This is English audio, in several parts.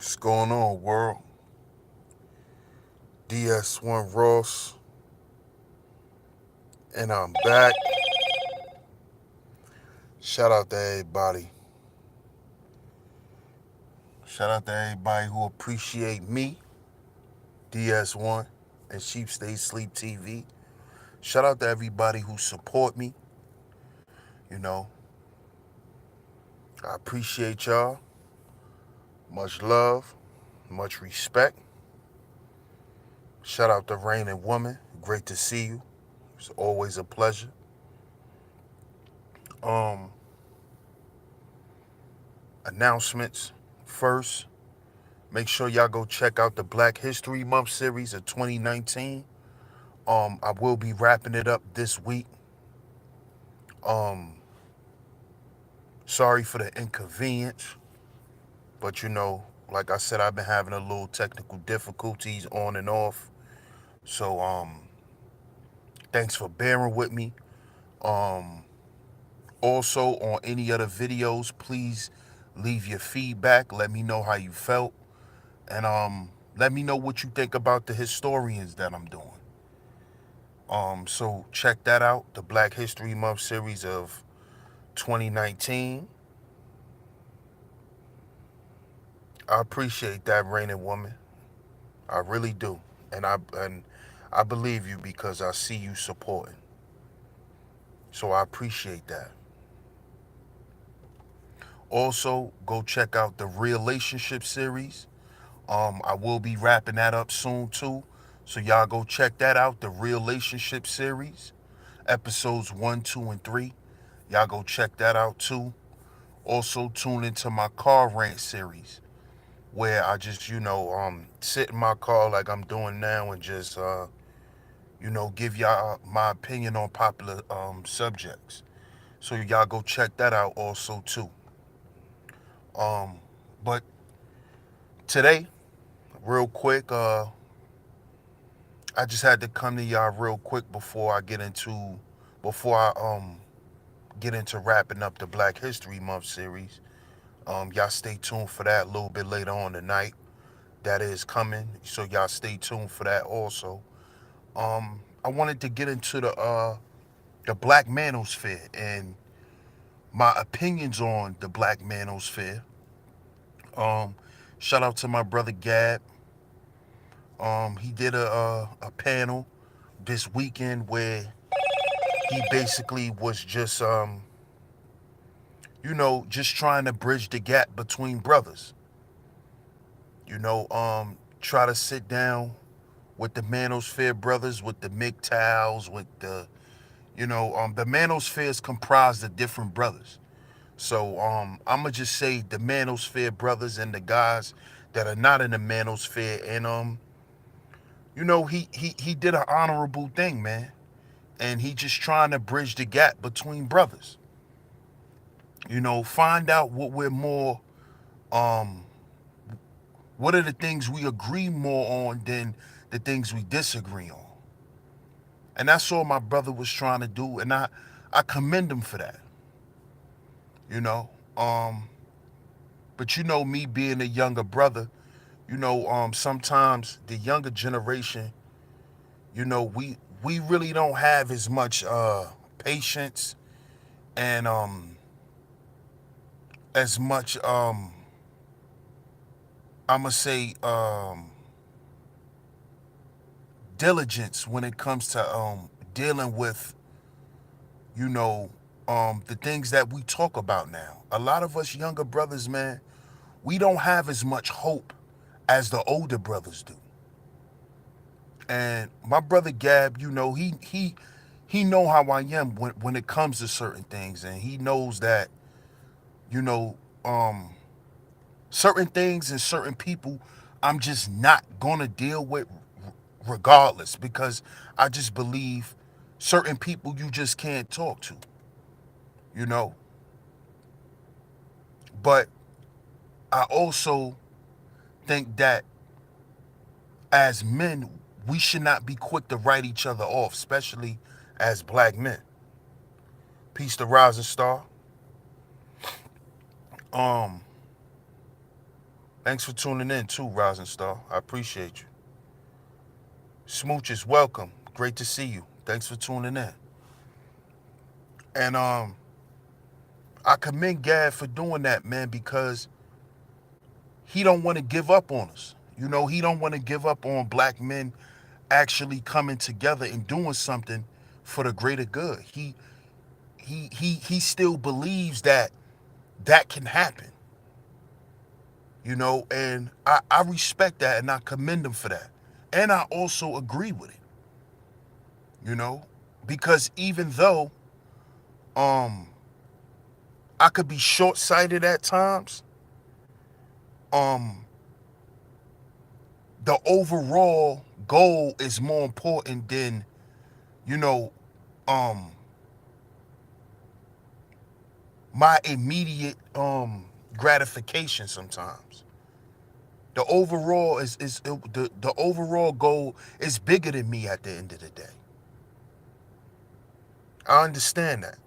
What's going on, world? DS1 Ross, and I'm back. Shout out to everybody. Shout out to everybody who appreciate me, DS1, and SHEEPSTAYSLEEPTV. Shout out to everybody who support me. You know, I appreciate y'all. Much love, much respect. Shout out to Rain and Woman. Great to see you. It's always a pleasure. Um, Announcements first. Make sure y'all go check out the Black History Month series of 2019. I will be wrapping it up this week. Um, Sorry for the inconvenience, but like I said, I've been having a little technical difficulties on and off. So thanks for bearing with me. Um, Also, on any other videos, please leave your feedback. Let me know how you felt, and let me know what you think about the historians that I'm doing. So check that out, the Black History Month series of 2019. I appreciate that, Raining Woman. I really do, and I believe you because I see you supporting. So I appreciate that. Also, go check out the Relationship series. I will be wrapping that up soon too. So y'all go check that out, the Relationship series, episodes 1, 2, and 3. Y'all go check that out too. Also tune into my car rant series, where I just, sit in my car like I'm doing now and just give y'all my opinion on popular subjects. So y'all go check that out also too. Um but today, real quick, I just had to come to y'all real quick before I get into wrapping up the Black History Month series. Y'all stay tuned for that a little bit later on tonight. That is coming. So y'all stay tuned for that also. I wanted to get into the Black Manosphere and my opinions on the Black Manosphere. Um, Shout out to my brother Gab. He did a panel this weekend where he basically was just just trying to bridge the gap between brothers. Try to sit down with the Manosphere brothers, with the MGTOWs, with the Manosphere is comprised of different brothers. So I'm gonna just say the Manosphere brothers and the guys that are not in the Manosphere, and he did an honorable thing, man, and he just trying to bridge the gap between brothers. Find out what we're more, um, what are the things we agree more on than the things we disagree on, and that's all my brother was trying to do, and I commend him for that. You know, um, but me being a younger brother, sometimes the younger generation, we really don't have as much patience and as much I'ma say diligence when it comes to dealing with you know the things that we talk about now. A lot of us younger brothers, man, we don't have as much hope as the older brothers do. And my brother Gab, he know how I am when it comes to certain things, and he knows that you know um certain things and certain people I'm just not gonna deal with regardless, because I just believe certain people you just can't talk to, you know. But I also think that as men, we should not be quick to write each other off, especially as black men. Peace to Rising Star. Um, Thanks for tuning in too, Rising Star. I appreciate you. Smooches, welcome. Great to see you. Thanks for tuning in. And I commend Gad for doing that, man, because he don't want to give up on us. You know, he don't want to give up on black men actually coming together and doing something for the greater good. He still believes that that can happen. You know, and I respect that and I commend him for that. And I also agree with it, you know, because even though um I could be short-sighted at times, um the overall goal is more important than, you know, um my immediate gratification sometimes. The overall is the overall goal is bigger than me at the end of the day. I understand that.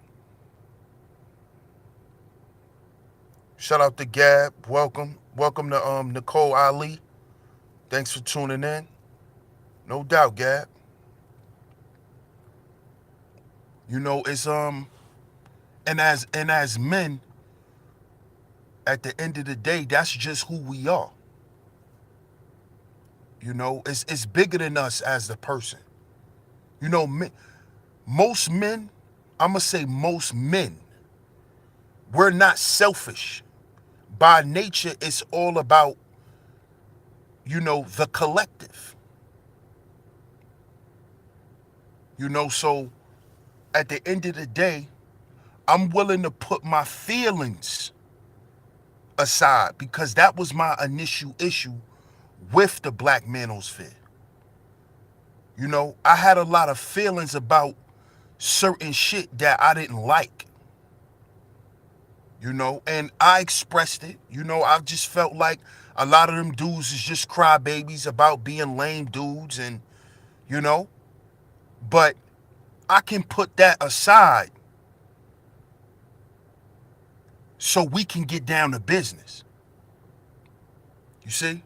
Shout out to Gab. Welcome. Welcome to Nicole Ali. Thanks for tuning in. No doubt, Gab. You know, it's and as men, at the end of the day, that's just who we are. You know, it's bigger than us as the person. You know, most men, I'm gonna say most men, we're not selfish. By nature, it's all about, you know, the collective. You know, so at the end of the day, I'm willing to put my feelings aside because that was my initial issue with the Black Manosphere. You know, I had a lot of feelings about certain shit that I didn't like, you know, and I expressed it. You know, I just felt like a lot of them dudes is just crybabies about being lame dudes and, you know, but I can put that aside so we can get down to business. You see?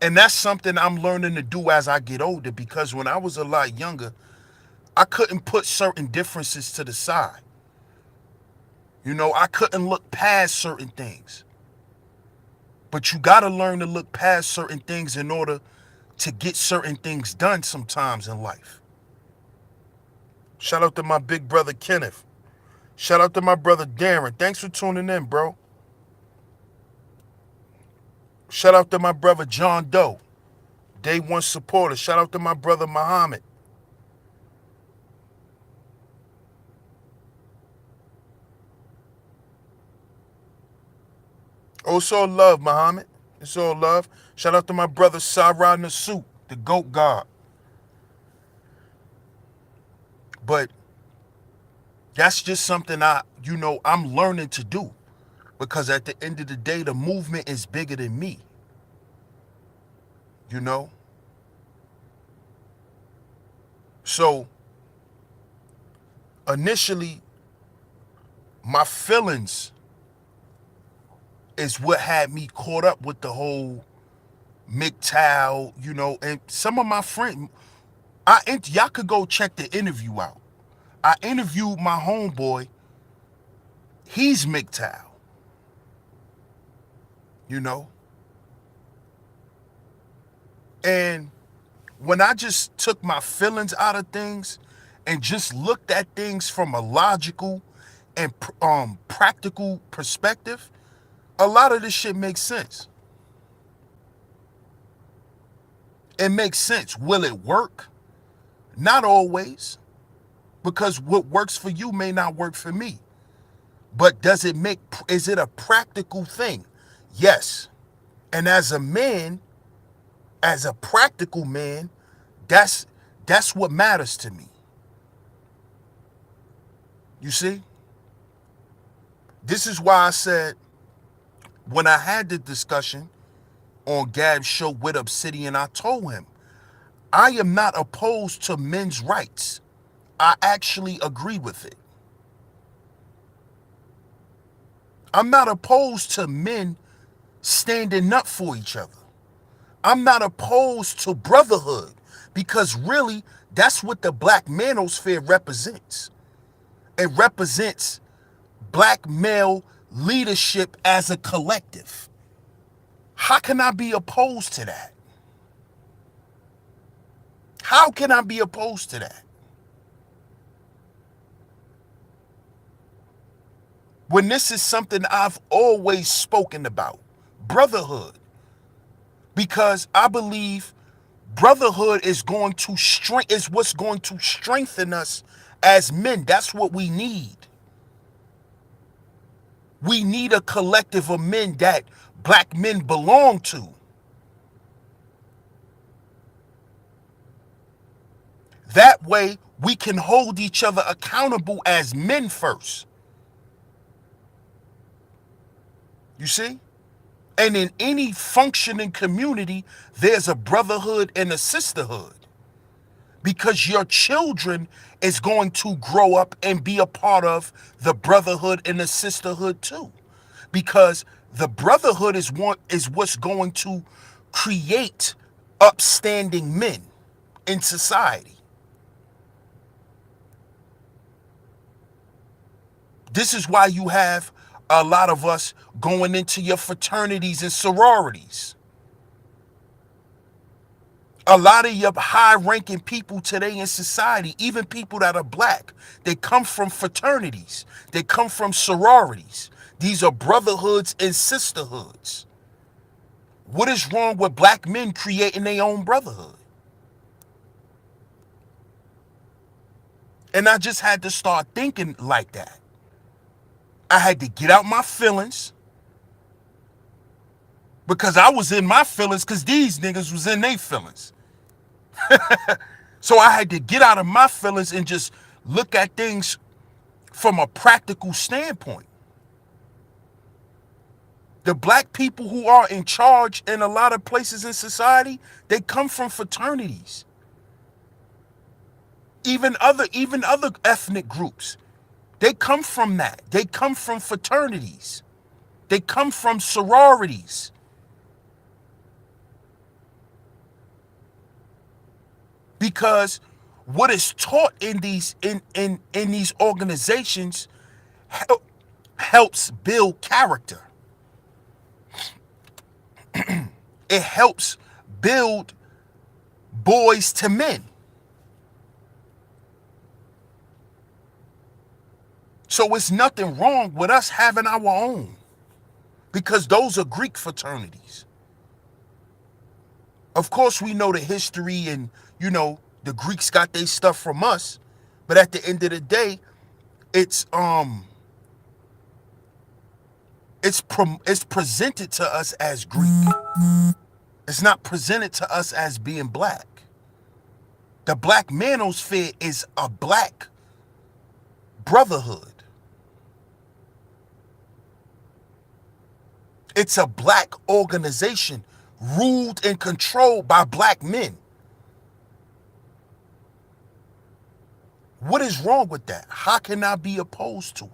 And that's something I'm learning to do as I get older because when I was a lot younger, I couldn't put certain differences to the side. You know, I couldn't look past certain things. But you got to learn to look past certain things in order to get certain things done sometimes in life. Shout out to my big brother Kenneth. Shout out to my brother Darren. Thanks for tuning in, bro. Shout out to my brother John Doe. Day one supporter. Shout out to my brother Muhammad. Oh, it's all love, Muhammad. It's all love. Shout out to my brother Sarah Nasuk, the GOAT God. But that's just something I'm learning to do. Because at the end of the day, the movement is bigger than me. You know? So initially, my feelings is what had me caught up with the whole MGTOW, you know, and some of my friends, y'all could go check the interview out. I interviewed my homeboy. He's MGTOW, you know, and when I just took my feelings out of things and just looked at things from a logical and practical perspective, a lot of this shit makes sense. It makes sense. Will it work? Not always, because what works for you may not work for me. But is it a practical thing? Yes. And as a man, as a practical man, that's what matters to me. You see? This is why I said when I had the discussion on Gab's show with Obsidian, I told him, I am not opposed to men's rights. I actually agree with it. I'm not opposed to men standing up for each other. I'm not opposed to brotherhood because really that's what the black manosphere represents. It represents black male leadership as a collective. How can I be opposed to that? How can I be opposed to that? When this is something I've always spoken about, brotherhood. Because I believe brotherhood is what's going to strengthen us as men. That's what we need. We need a collective of men that black men belong to. That way we can hold each other accountable as men first. You see? And in any functioning community, there's a brotherhood and a sisterhood. Because your children is going to grow up and be a part of the brotherhood and the sisterhood too. Because the brotherhood is what's going to create upstanding men in society. This is why you have a lot of us going into your fraternities and sororities. A lot of your high-ranking people today in society, even people that are black, they come from fraternities. They come from sororities. These are brotherhoods and sisterhoods. What is wrong with black men creating their own brotherhood? And I just had to start thinking like that. I had to get out my feelings because I was in my feelings because these niggas was in their feelings. So I had to get out of my feelings and just look at things from a practical standpoint. The black people who are in charge in a lot of places in society, they come from fraternities. Even other ethnic groups, they come from that. They come from fraternities. They come from sororities. Because what is taught in these organizations helps build character. It helps build boys to men. So it's nothing wrong with us having our own, because those are Greek fraternities. Of course, we know the history and, the Greeks got their stuff from us. But at the end of the day, it's presented to us as Greek. It's not presented to us as being black. The black manosphere is a black brotherhood. It's a black organization ruled and controlled by black men. What is wrong with that? How can I be opposed to it?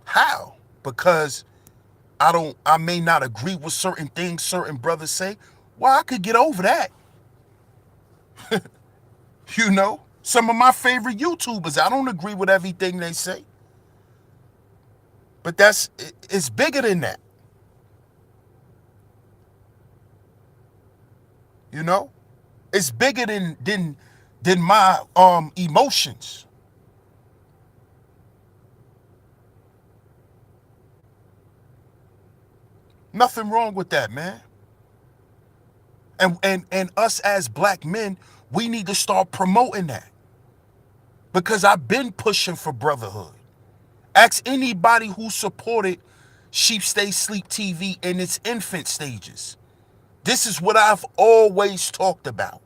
How? Because I may not agree with certain things certain brothers say. Well, I could get over that. Some of my favorite YouTubers, I don't agree with everything they say. But it's bigger than that. It's bigger than my emotions. Nothing wrong with that, man. And us as black men, we need to start promoting that. Because I've been pushing for brotherhood. Ask anybody who supported SHEEPSTAYSLEEPTV in its infant stages. This is what I've always talked about.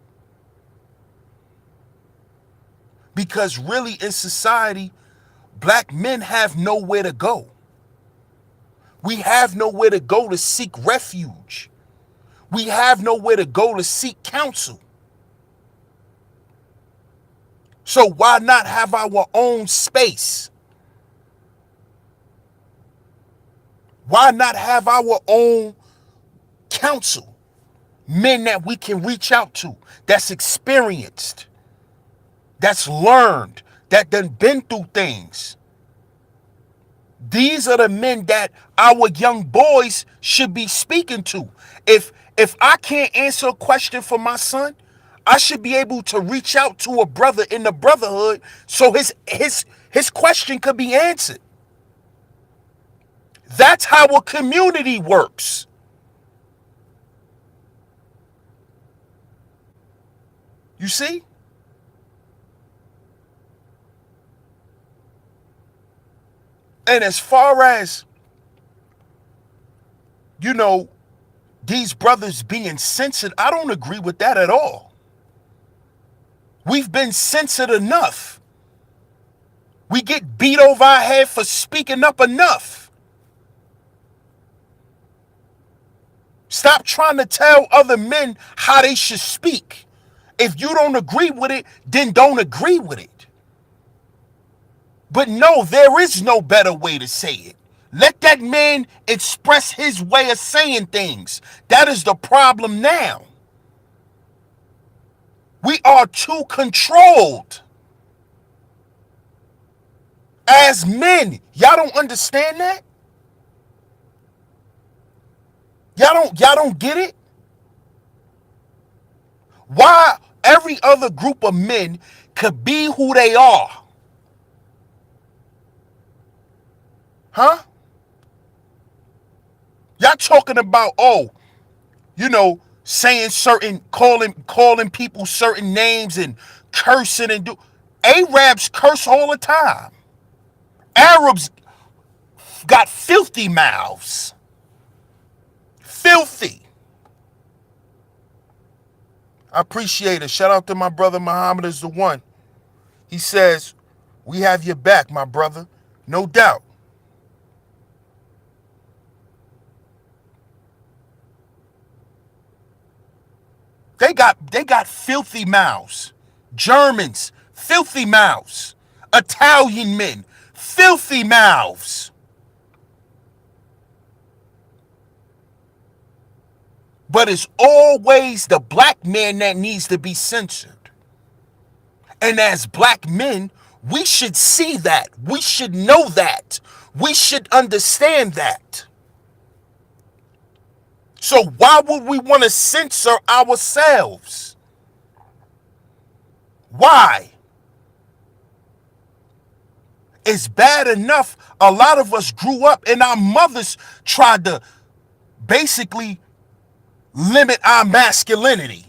Because really in society, black men have nowhere to go. We have nowhere to go to seek refuge. We have nowhere to go to seek counsel. So why not have our own space? Why not have our own counsel? Men that we can reach out to, that's experienced, that's learned, that done been through things. These are the men that our young boys should be speaking to. If I can't answer a question for my son, I should be able to reach out to a brother in the brotherhood so his question could be answered. That's how a community works. You see? And as far as, you know, these brothers being censored, I don't agree with that at all. We've been censored enough. We get beat over our head for speaking up enough. Stop trying to tell other men how they should speak. If you don't agree with it, then don't agree with it. But no, there is no better way to say it. Let that man express his way of saying things. That is the problem now. We are too controlled. As men, y'all don't understand that? Y'all don't get it? Why every other group of men could be who they are? Huh? Y'all talking about, saying certain, calling people certain names and cursing and Arabs curse all the time. Arabs got filthy mouths. Filthy. I appreciate it. Shout out to my brother Muhammad is the one. He says, we have your back, my brother. No doubt. They got filthy mouths. Germans, filthy mouths. Italian men, filthy mouths. But it's always the black man that needs to be censored. And as black men, we should see that. We should know that. We should understand that. So why would we want to censor ourselves? Why? It's bad enough a lot of us grew up and our mothers tried to basically limit our masculinity.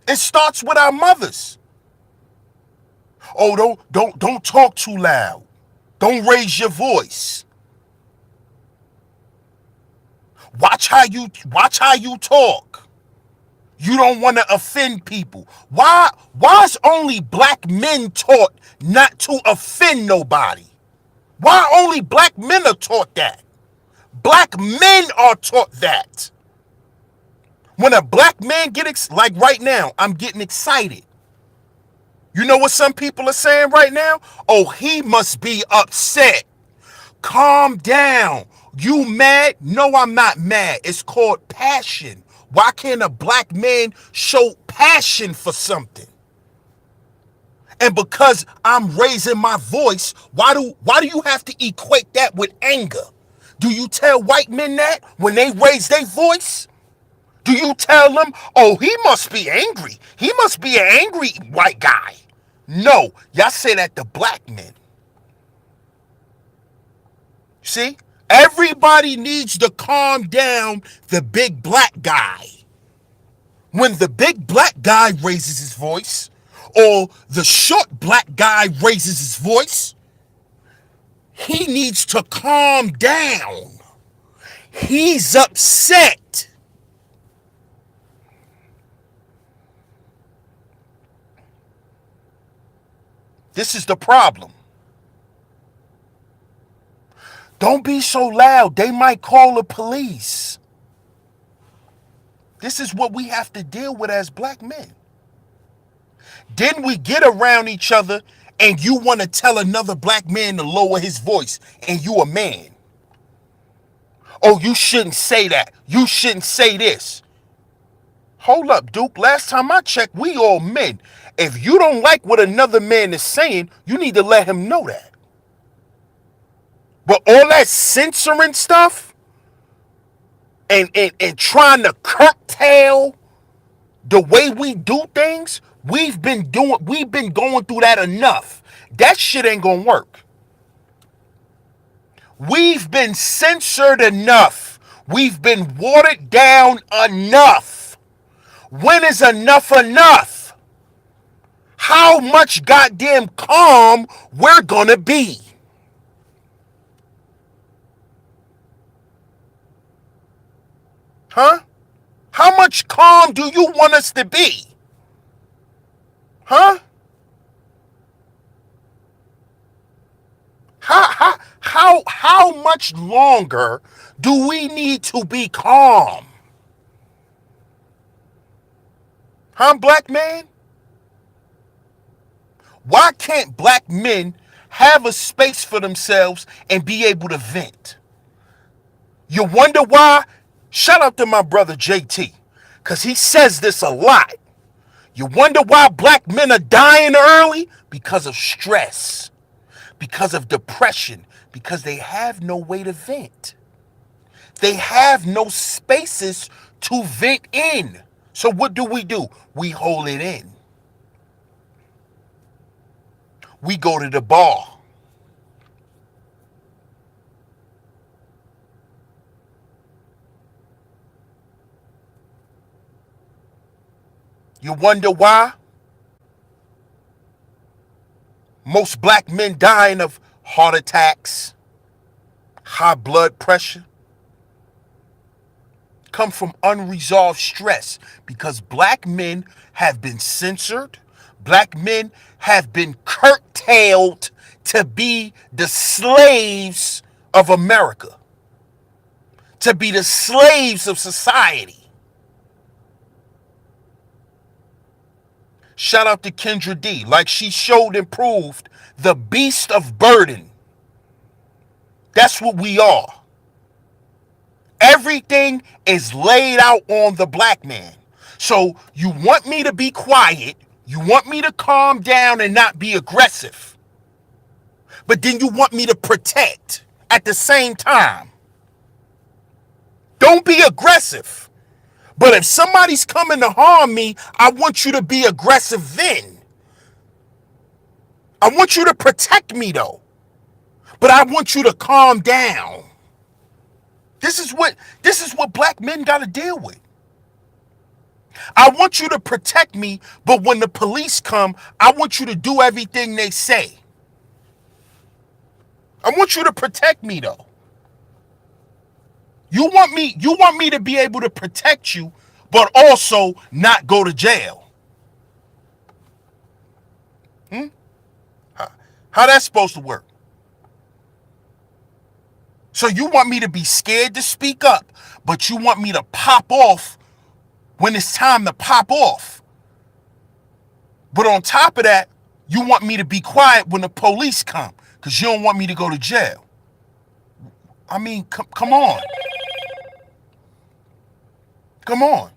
It starts with our mothers. Oh, don't talk too loud. Don't raise your voice. Watch how you talk. You don't want to offend people. Why is only black men taught not to offend nobody? Why only black men are taught that? Black men are taught that. When a black man like right now, I'm getting excited. You know what some people are saying right now? Oh, he must be upset. Calm down. You mad? No, I'm not mad. It's called passion. Why can't a black man show passion for something? And because I'm raising my voice, why do you have to equate that with anger? Do you tell white men that when they raise their voice? Do you tell them, oh, he must be angry. He must be an angry white guy. No, y'all say that to black men. See? Everybody needs to calm down the big black guy. When the big black guy raises his voice, or the short black guy raises his voice, he needs to calm down. He's upset. This is the problem. Don't be so loud. They might call the police. This is what we have to deal with as black men. Then we get around each other and you want to tell another black man to lower his voice and you a man. Oh, you shouldn't say that. You shouldn't say this. Hold up, Duke. Last time I checked, we all men. If you don't like what another man is saying, you need to let him know that. But all that censoring stuff and trying to curtail the way we do things, we've been going through that enough. That shit ain't gonna work. We've been censored enough. We've been watered down enough. When is enough enough? How much goddamn calm we're gonna be? Huh? How much calm do you want us to be? Huh? How much longer do we need to be calm? Huh, black man? Why can't black men have a space for themselves and be able to vent? You wonder why? Shout out to my brother JT, because he says this a lot. You wonder why black men are dying early? Because of stress, because of depression, because they have no way to vent. They have no spaces to vent in. So what do? We hold it in. We go to the bar. You wonder why? Most black men dying of heart attacks, high blood pressure, come from unresolved stress because black men have been censored. Black men have been curtailed to be the slaves of America, to be the slaves of society. Shout out to Kendra D. Like she showed and proved, the beast of burden. That's what we are. Everything is laid out on the black man. So you want me to be quiet, you want me to calm down and not be aggressive, but then you want me to protect at the same time. Don't be aggressive. But if somebody's coming to harm me, I want you to be aggressive then. I want you to protect me though. But I want you to calm down. This is what black men got to deal with. I want you to protect me, but when the police come, I want you to do everything they say. I want you to protect me though. You want me to be able to protect you, but also not go to jail. How that's supposed to work? So you want me to be scared to speak up, but you want me to pop off when it's time to pop off. But on top of that, you want me to be quiet when the police come because you don't want me to go to jail. I mean, come on. Come on.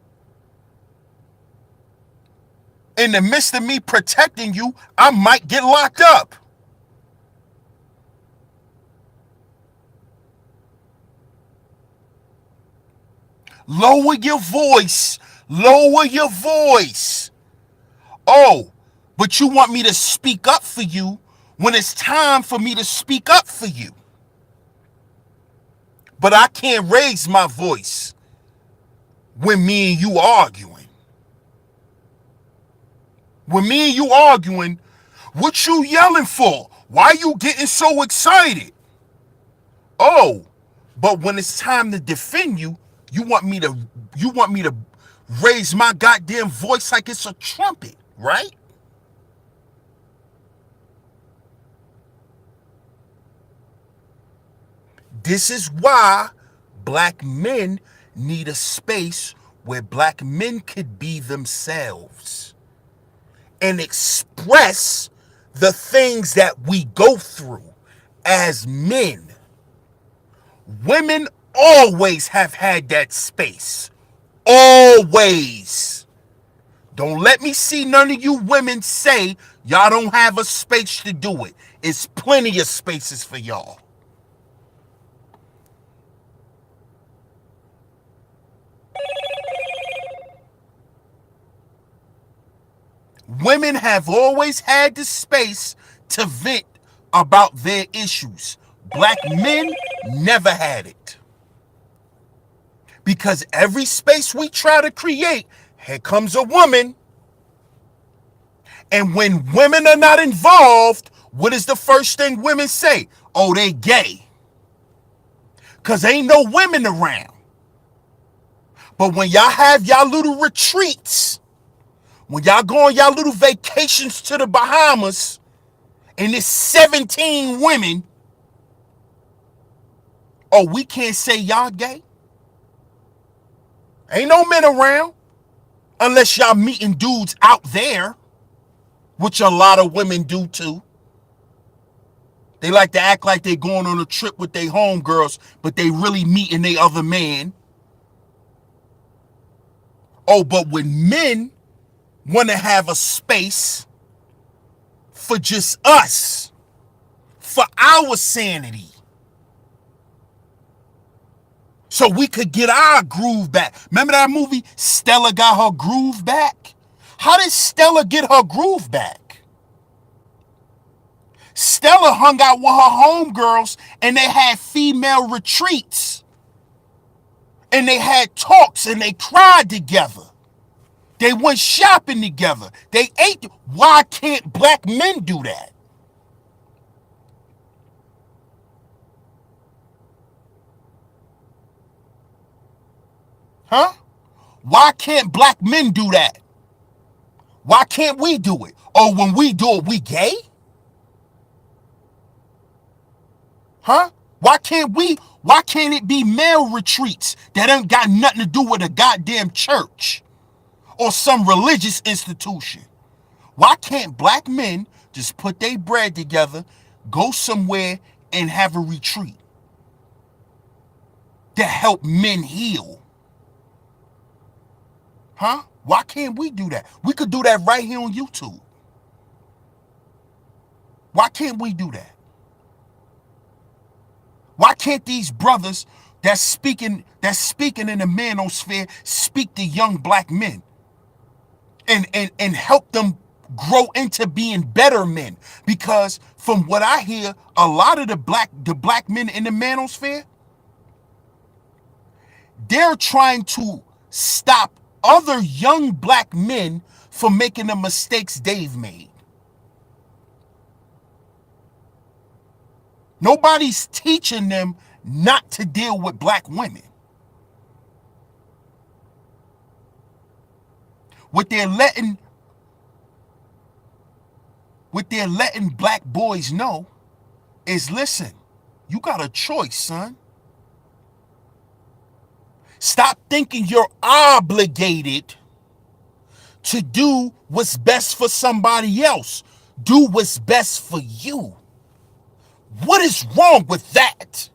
In the midst of me protecting you, I might get locked up. Lower your voice. Lower your voice. Oh, but you want me to speak up for you when it's time for me to speak up for you. But I can't raise my voice when me and you arguing. When me and you arguing, what you yelling for? Why you getting so excited? Oh, but when it's time to defend you, you want me to raise my goddamn voice like it's a trumpet, right? This is why black men need a space where black men could be themselves and express the things that we go through as men. Women always have had that space. Always. Don't let me see none of you women say y'all don't have a space to do it. It's plenty of spaces for y'all. Women have always had the space to vent about their issues. Black men never had it. Because every space we try to create, here comes a woman. And when women are not involved, what is the first thing women say? Oh, they gay. Because ain't no women around. But when y'all have y'all little retreats, when y'all go on y'all little vacations to the Bahamas, and it's 17 women, oh, we can't say y'all gay? Ain't no men around. Unless y'all meeting dudes out there, which a lot of women do too. They like to act like they going on a trip with their homegirls, but they really meeting their other man. Oh, but when men want to have a space for just us, for our sanity, so we could get our groove back. Remember that movie, Stella Got Her Groove Back? How did Stella get her groove back? Stella hung out with her homegirls and they had female retreats. And they had talks and they cried together. They went shopping together. They ate. Why can't black men do that? Huh? Why can't black men do that? Why can't we do it? Oh, when we do it, we gay? Huh? Why can't it be male retreats that ain't got nothing to do with a goddamn church or some religious institution? Why can't black men just put their bread together, go somewhere and have a retreat to help men heal? Huh? Why can't we do that? We could do that right here on YouTube. Why can't we do that? Why can't these brothers that's speaking in the manosphere speak to young black men and help them grow into being better men? Because from what I hear, a lot of the black men in the manosphere, they're trying to stop other young black men from making the mistakes they've made. Nobody's teaching them not to deal with black women. What they're letting black boys know is, listen, you got a choice, son. Stop thinking you're obligated to do what's best for somebody else. Do what's best for you. What is wrong with that?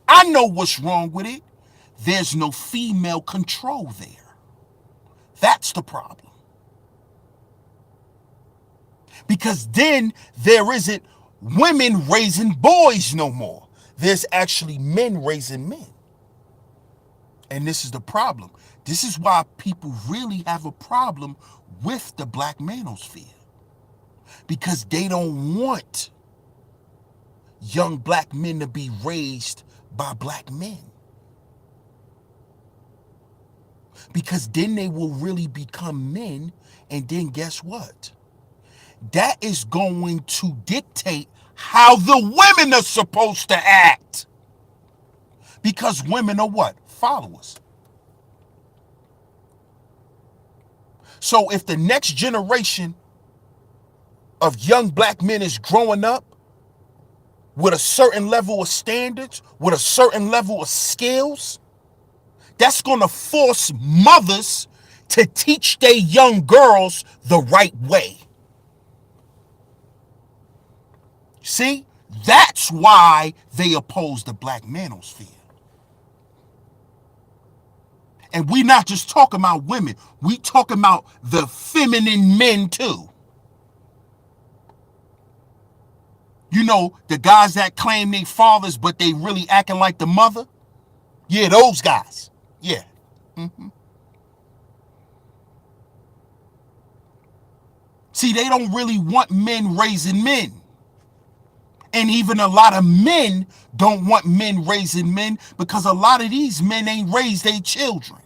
I know what's wrong with it. There's no female control there. That's the problem. Because then there isn't women raising boys no more. There's actually men raising men. And this is the problem. This is why people really have a problem with the black manosphere. Because they don't want young black men to be raised by black men. Because then they will really become men, and then guess what? That is going to dictate how the women are supposed to act. Because women are what? Followers. So if the next generation of young black men is growing up with a certain level of standards, with a certain level of skills, that's going to force mothers to teach their young girls the right way. See, That's why they oppose the black manosphere. And we not just talking about women. We talking about the feminine men too. You know, the guys that claim they fathers, but they really acting like the mother. Yeah, those guys. Yeah. See, they don't really want men raising men. And even a lot of men don't want men raising men because a lot of these men ain't raised their children.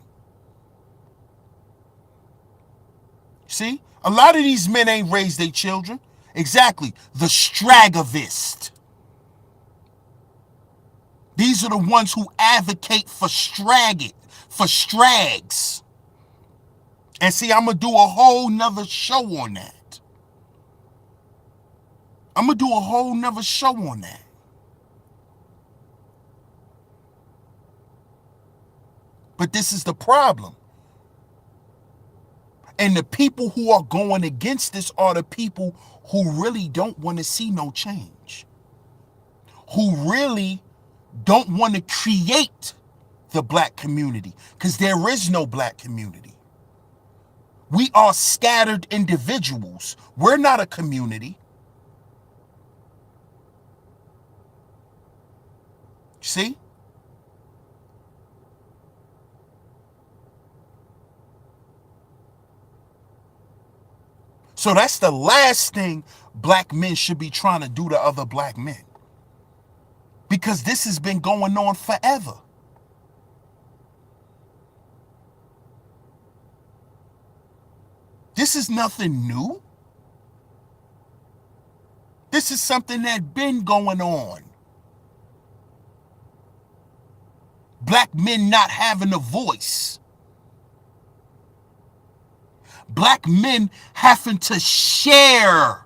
See? A lot of these men ain't raised their children. Exactly. The stragavist. These are the ones who advocate for strags. And see, I'm going to do a whole nother show on that. I'm going to do a whole nother show on that. But this is the problem. And the people who are going against this are the people who really don't want to see no change. Who really don't want to create the black community. Because there is no black community. We are scattered individuals. We're not a community. See? So that's the last thing black men should be trying to do to other black men. Because this has been going on forever. This is nothing new. This is something that's been going on. Black men not having a voice. Black men having to share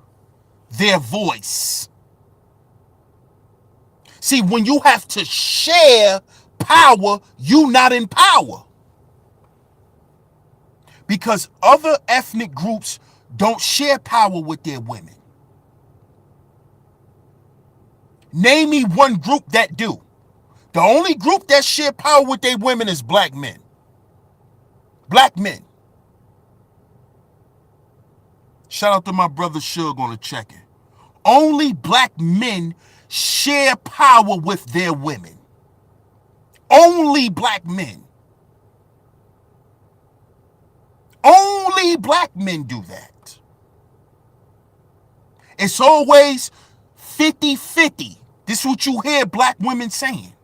their voice. See, when you have to share power, you not in power. Because other ethnic groups don't share power with their women. Name me one group that do. The only group that share power with their women is black men. Black men. Shout out to my brother Suge on the check-in. Only black men share power with their women. Only black men. Only black men do that. It's always 50-50. This is what you hear black women saying.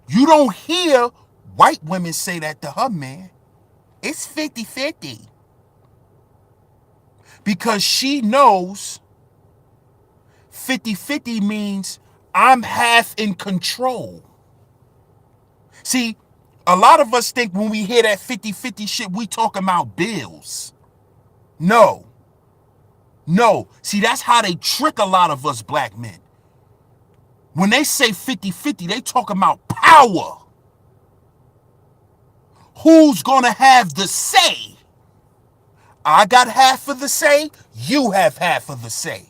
You don't hear white women say that to her man. It's 50-50. Because she knows 50-50 means I'm half in control. See, a lot of us think when we hear that 50-50 shit, we talking about bills. No. No. See, that's how they trick a lot of us black men. When they say 50-50, they talking about power. Who's gonna have the say? I got half of the say, you have half of the say.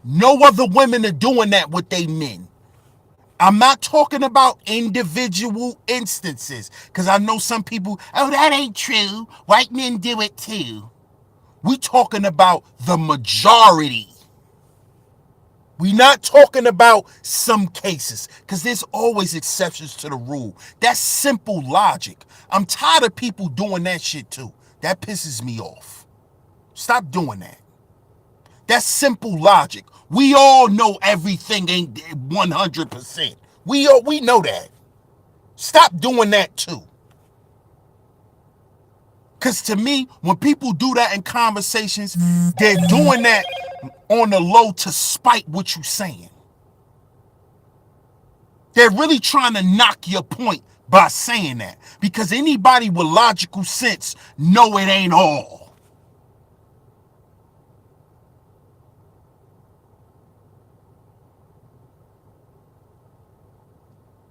No other women are doing that with they men. I'm not talking about individual instances, because I know some people, oh, that ain't true. White men do it too. We talking about the majority. We not talking about some cases, because there's always exceptions to the rule. That's simple logic. I'm tired of people doing that shit too. That pisses me off. Stop doing that. That's simple logic. We all know everything ain't 100%. We know that. Stop doing that too. Because to me, when people do that in conversations, they're doing that on the low to spite what you're saying. They're really trying to knock your point by saying that. Because anybody with logical sense know it ain't all.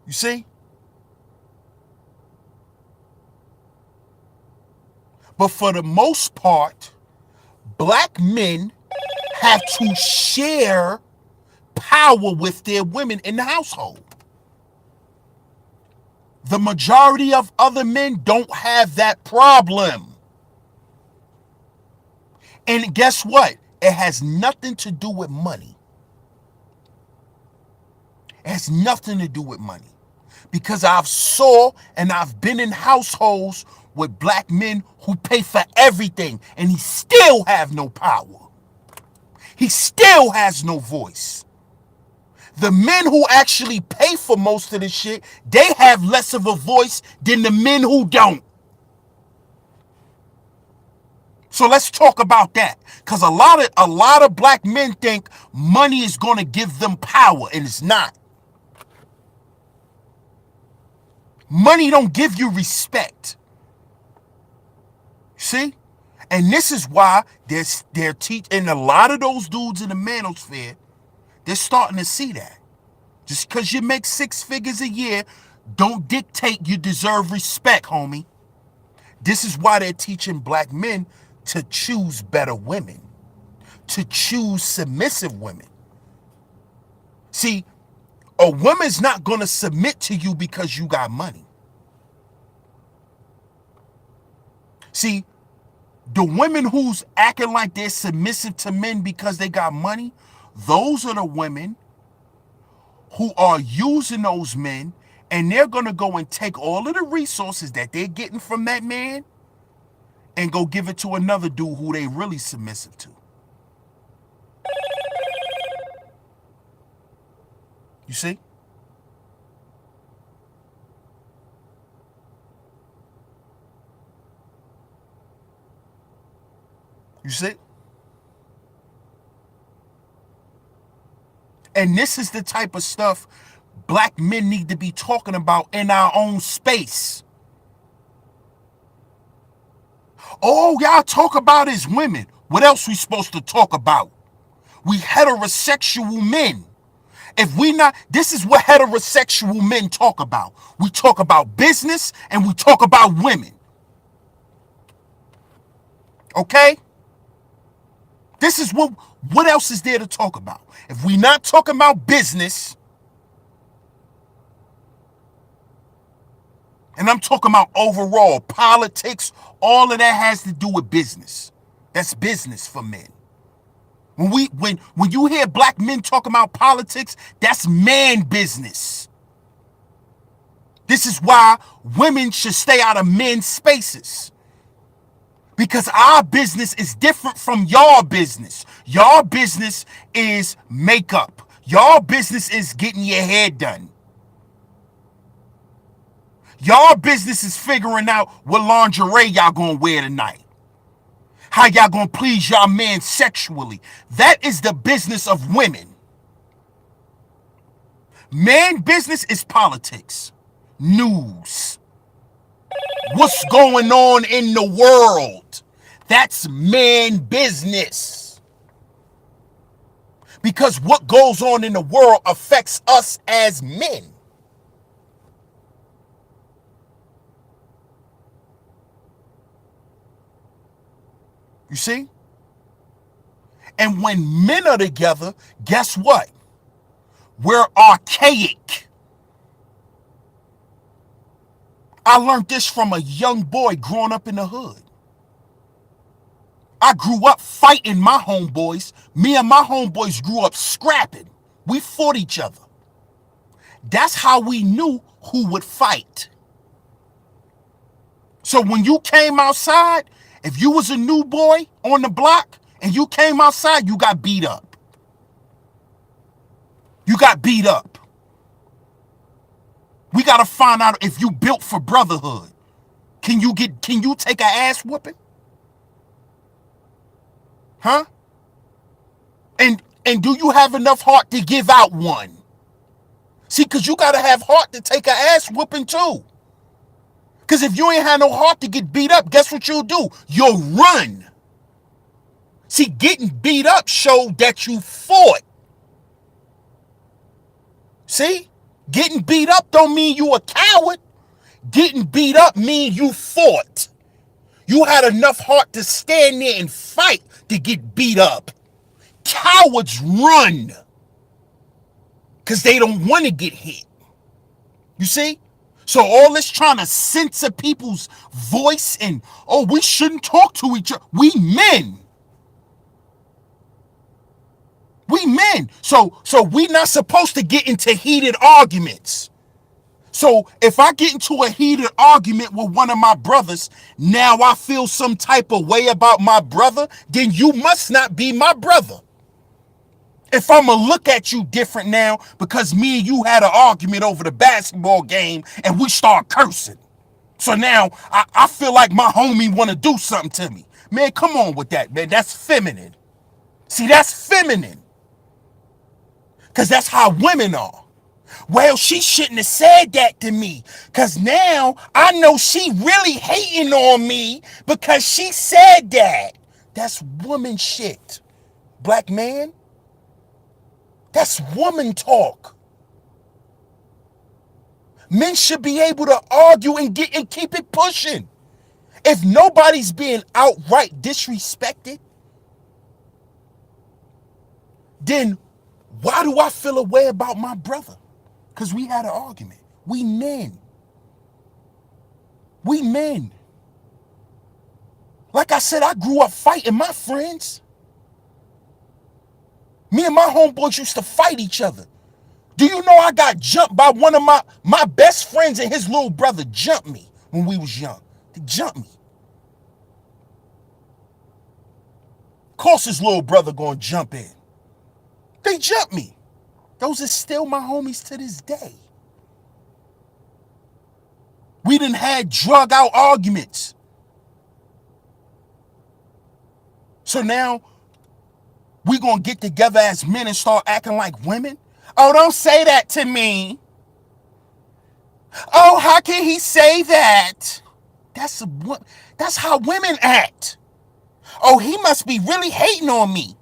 You see? But for the most part, black men have to share power with their women in the household. The majority of other men don't have that problem. And guess what? It has nothing to do with money. It has nothing to do with money. Because I've saw and I've been in households with black men who pay for everything and he still have no power. He still has no voice. The men who actually pay for most of the shit, they have less of a voice than the men who don't. So let's talk about that. Because a lot of black men think money is going to give them power, and it's not. Money don't give you respect. See? And this is why they're teaching a lot of those dudes in the manosphere, they're starting to see that. Just because you make 6 figures a year, don't dictate you deserve respect, homie. This is why they're teaching black men to choose better women, to choose submissive women. See, a woman's not going to submit to you because you got money. See, the women who's acting like they're submissive to men because they got money, those are the women who are using those men, and they're going to go and take all of the resources that they're getting from that man and go give it to another dude who they really submissive to. You see? You see? And this is the type of stuff black men need to be talking about in our own space. All y'all talk about is women. What else we supposed to talk about? We heterosexual men. If we not, this is what heterosexual men talk about. We talk about business and we talk about women. Okay? This is what else is there to talk about? If we not talking about business, and I'm talking about overall politics, all of that has to do with business. That's business for men. When you hear black men talking about politics, that's man business. This is why women should stay out of men's spaces. Because our business is different from your business. Your business is makeup. Your business is getting your hair done. Your business is figuring out what lingerie y'all gonna wear tonight. How y'all gonna please y'all man sexually. That is the business of women. Man business is politics, news, what's going on in the world. That's man business. Because what goes on in the world affects us as men. You see? And when men are together, guess what? We're archaic. I learned this from a young boy growing up in the hood. I grew up fighting my homeboys. Me and my homeboys grew up scrapping. We fought each other. That's how we knew who would fight. So when you came outside, if you was a new boy on the block and you came outside, you got beat up. You got beat up. We got to find out if you built for brotherhood. Can you take an ass whooping? Huh? And do you have enough heart to give out one? See, because you got to have heart to take an ass whooping too. Because if you ain't had no heart to get beat up, guess what you'll do? You'll run. See, getting beat up showed that you fought. See? Getting beat up don't mean you a coward. Getting beat up mean you fought. You had enough heart to stand there and fight to get beat up. Cowards run because they don't want to get hit. You see? So all this trying to censor people's voice and, oh, we shouldn't talk to each other. We men. We men. So we not supposed to get into heated arguments. So if I get into a heated argument with one of my brothers, now I feel some type of way about my brother, then you must not be my brother. If I'm going to look at you different now because me and you had an argument over the basketball game and we start cursing. So now I feel like my homie want to do something to me. Man, come on with that, man. That's feminine. See, that's feminine. Because that's how women are. Well, she shouldn't have said that to me. Because now I know she really hating on me because she said that. That's woman shit. Black man. That's woman talk. Men should be able to argue and keep it pushing. If nobody's being outright disrespected, then why do I feel a way about my brother? Because we had an argument. We men. We men. Like I said, I grew up fighting my friends. Me and my homeboys used to fight each other. Do you know I got jumped by one of my best friends, and his little brother jumped me when we was young. They jumped me. Of course his little brother gonna jump in. They jumped me. Those are still my homies to this day. We done had drug out arguments. So now we gonna get together as men and start acting like women? Oh, don't say that to me. Oh, how can he say that? That's how women act. Oh, he must be really hating on me.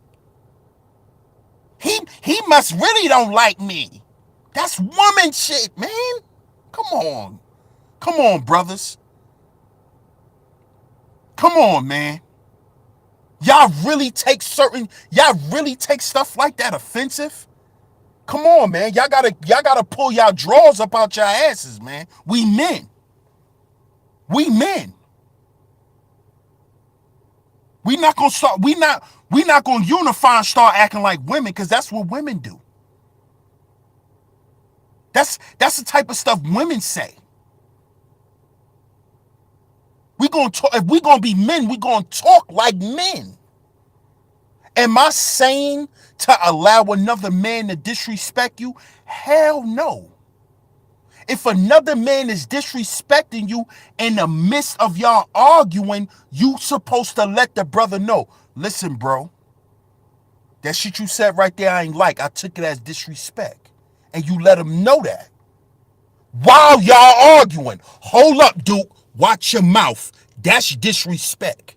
He must really don't like me. That's woman shit, man. Come on. Come on, brothers. Come on, man. Y'all really take stuff like that offensive? Come on, man. Y'all gotta pull y'all drawers up out your asses, man. We men. We men. We not gonna unify and start acting like women, because that's what women do. That's the type of stuff women say. If we gonna be men, we gonna talk like men. Am I saying to allow another man to disrespect you? Hell no. If another man is disrespecting you in the midst of y'all arguing, you supposed to let the brother know. Listen, bro, that shit you said right there I ain't like. I took it as disrespect. And you let him know that. While y'all arguing, hold up, Duke, watch your mouth. That's disrespect.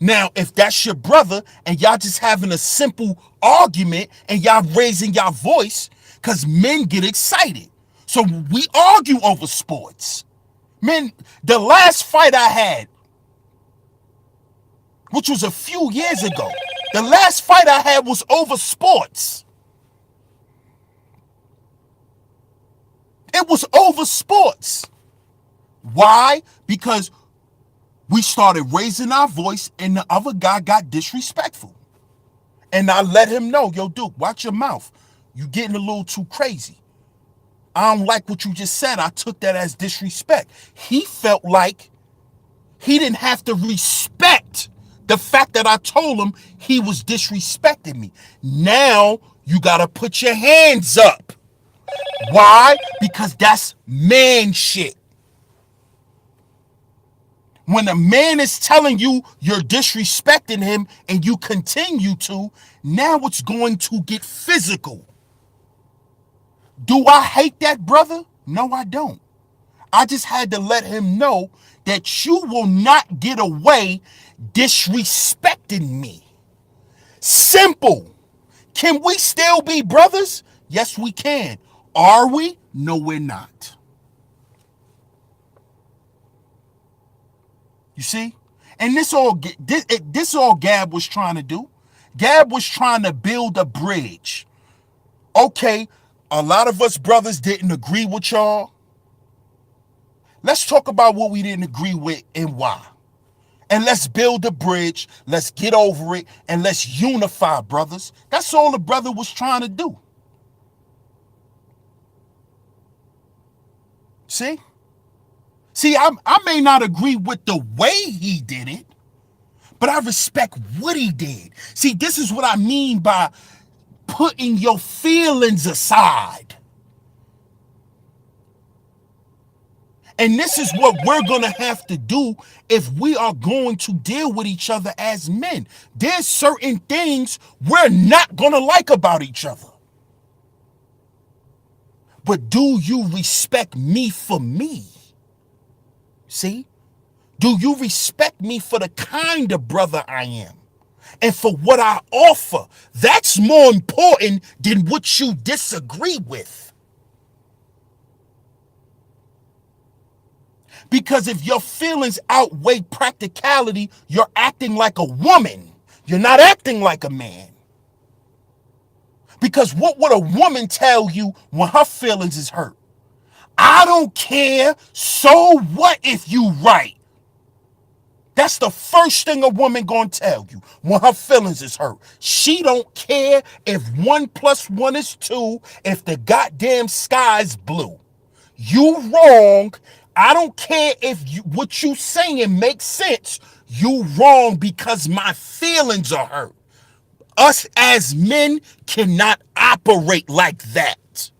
Now, if that's your brother and y'all just having a simple argument and y'all raising y'all voice, because men get excited. So we argue over sports. Men, the last fight I had, which was a few years ago, the last fight I had was over sports. It was over sports. Why? Because we started raising our voice and the other guy got disrespectful. And I let him know, yo, Duke, watch your mouth. You getting a little too crazy. I don't like what you just said. I took that as disrespect. He felt like he didn't have to respect the fact that I told him he was disrespecting me. Now you got to put your hands up. Why? Because that's man shit. When a man is telling you you're disrespecting him and you continue to, now it's going to get physical. Do I hate that brother? No, I don't. I just had to let him know that you will not get away disrespecting me. Simple. Can we still be brothers? Yes, we can. Are we? No, we're not. You see? And this all Gab was trying to do. Gab was trying to build a bridge. Okay, a lot of us brothers didn't agree with y'all. Let's talk about what we didn't agree with and why. And let's build a bridge. Let's get over it. And let's unify, brothers. That's all the brother was trying to do. See? See, I may not agree with the way he did it, but I respect what he did. See, this is what I mean by putting your feelings aside. And this is what we're going to have to do if we are going to deal with each other as men. There's certain things we're not going to like about each other. But do you respect me for me? See? Do you respect me for the kind of brother I am? And for what I offer? That's more important than what you disagree with. Because if your feelings outweigh practicality, you're acting like a woman. You're not acting like a man. Because what would a woman tell you when her feelings is hurt? I don't care. So what if you right? That's the first thing a woman gonna tell you when her feelings is hurt. She don't care if 1 + 1 is 2, if the goddamn sky's blue. You wrong. I don't care if what you saying makes sense. You wrong because my feelings are hurt. Us as men cannot operate like that.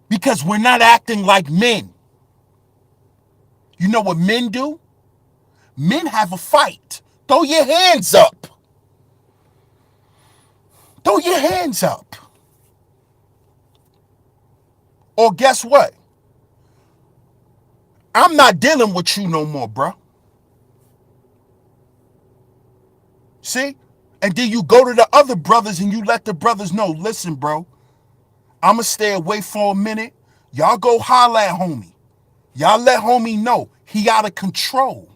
Because we're not acting like men. You know what men do? Men have a fight. Throw your hands up. Throw your hands up. Or guess what? I'm not dealing with you no more, bro. See? And then you go to the other brothers and you let the brothers know, listen, bro, I'm going to stay away for a minute. Y'all go holler at homie. Y'all let homie know he out of control.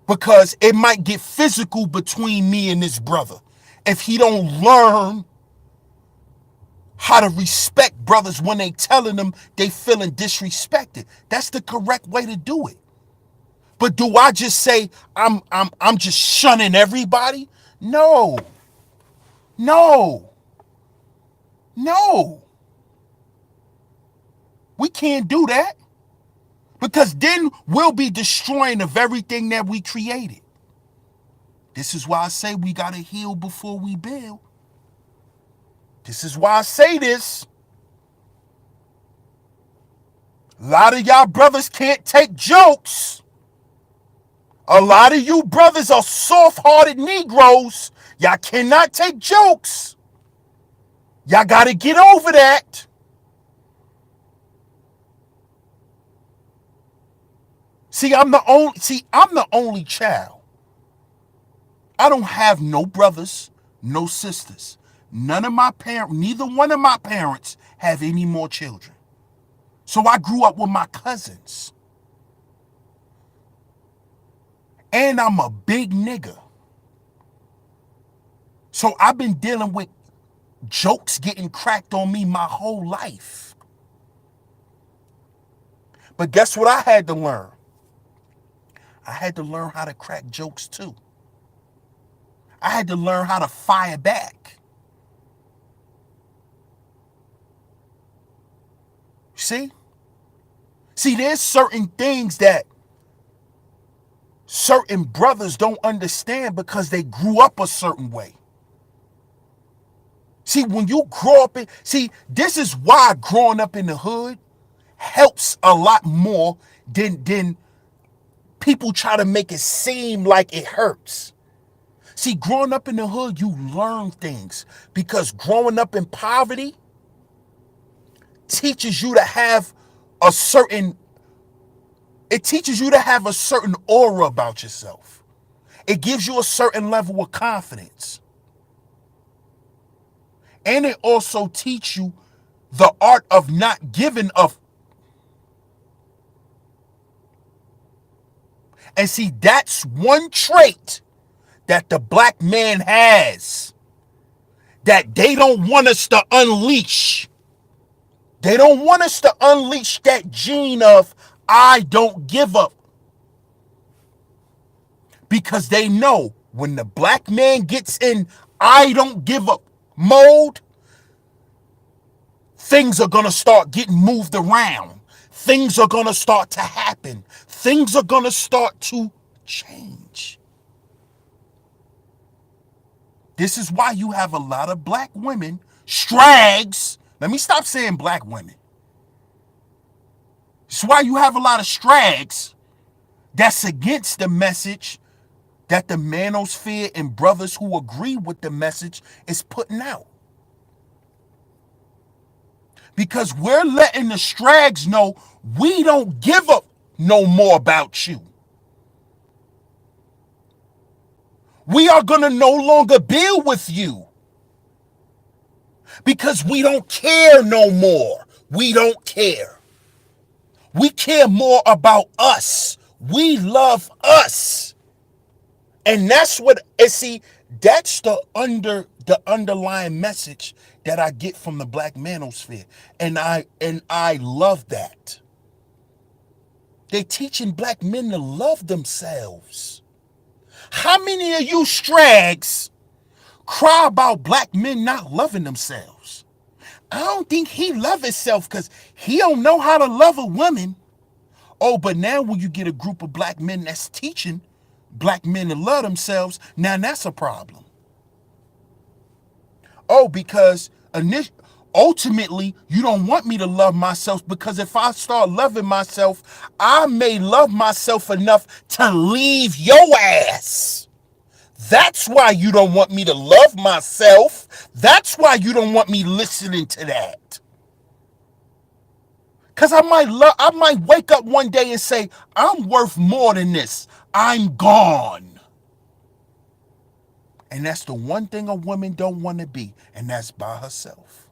Because it might get physical between me and this brother if he don't learn how to respect brothers when they telling them they feeling disrespected. That's the correct way to do it. But do I just say I'm just shunning everybody? No. No. No. We can't do that. Because then we'll be destroying the very thing that we created. This is why I say we got to heal before we build. This is why I say this. A lot of y'all brothers can't take jokes. A lot of you brothers are soft-hearted Negroes. Y'all cannot take jokes. Y'all got to get over that. I'm the only child. I don't have no brothers, no sisters. Neither one of my parents have any more children. So I grew up with my cousins. And I'm a big nigga. So I've been dealing with jokes getting cracked on me my whole life. But guess what I had to learn? I had to learn how to crack jokes too. I had to learn how to fire back. See, there's certain things that certain brothers don't understand because they grew up a certain way. See, when you grow up this is why growing up in the hood helps a lot more than people try to make it seem like it hurts. See, growing up in the hood, you learn things because growing up in poverty teaches you to have a certain aura about yourself. It gives you a certain level of confidence. And it also teaches you the art of not giving up. And see, that's one trait that the black man has that they don't want us to unleash. They don't want us to unleash that gene of I don't give up. Because they know when the black man gets in I don't give up mode, things are going to start getting moved around. Things are going to start to happen. Things are going to start to change. This is why you have a lot of black women, strags. Let me stop saying black women. This is why you have a lot of strags that's against the message that the Manosphere and brothers who agree with the message is putting out. Because we're letting the strags know we don't give up no more about you. We are going to no longer build with you because we don't care no more. We don't care. We care more about us. We love us. And that's what, and see, that's the underlying message that I get from the Black Manosphere. And I love that. They're teaching black men to love themselves. How many of you strags cry about black men not loving themselves? I don't think he love himself because he don't know how to love a woman. Oh, but now when you get a group of black men that's teaching black men to love themselves, now that's a problem. Oh, because ultimately you don't want me to love myself, because if I start loving myself, I may love myself enough to leave your ass. That's why you don't want me to love myself. That's why you don't want me listening to that. Because I might wake up one day and say, I'm worth more than this. I'm gone. And that's the one thing a woman don't want to be, and that's by herself.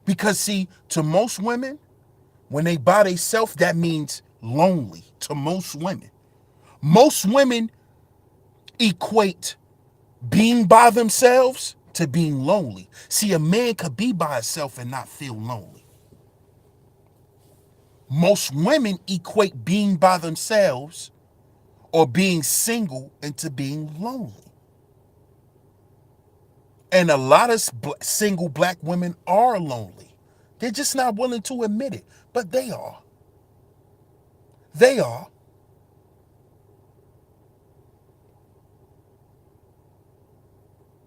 Because see, to most women, when they by themselves, that means lonely to most women. Most women equate being by themselves to being lonely. See, a man could be by himself and not feel lonely. Most women equate being by themselves or being single into being lonely. And a lot of single black women are lonely. They're just not willing to admit it, but they are. They are.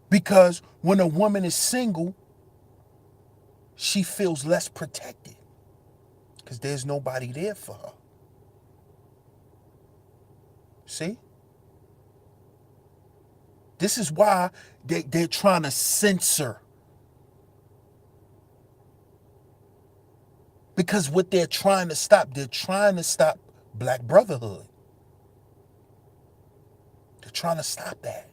Because when a woman is single, she feels less protected because there's nobody there for her. See? This is why they're trying to censor. Because what they're trying to stop Black Brotherhood. They're trying to stop that.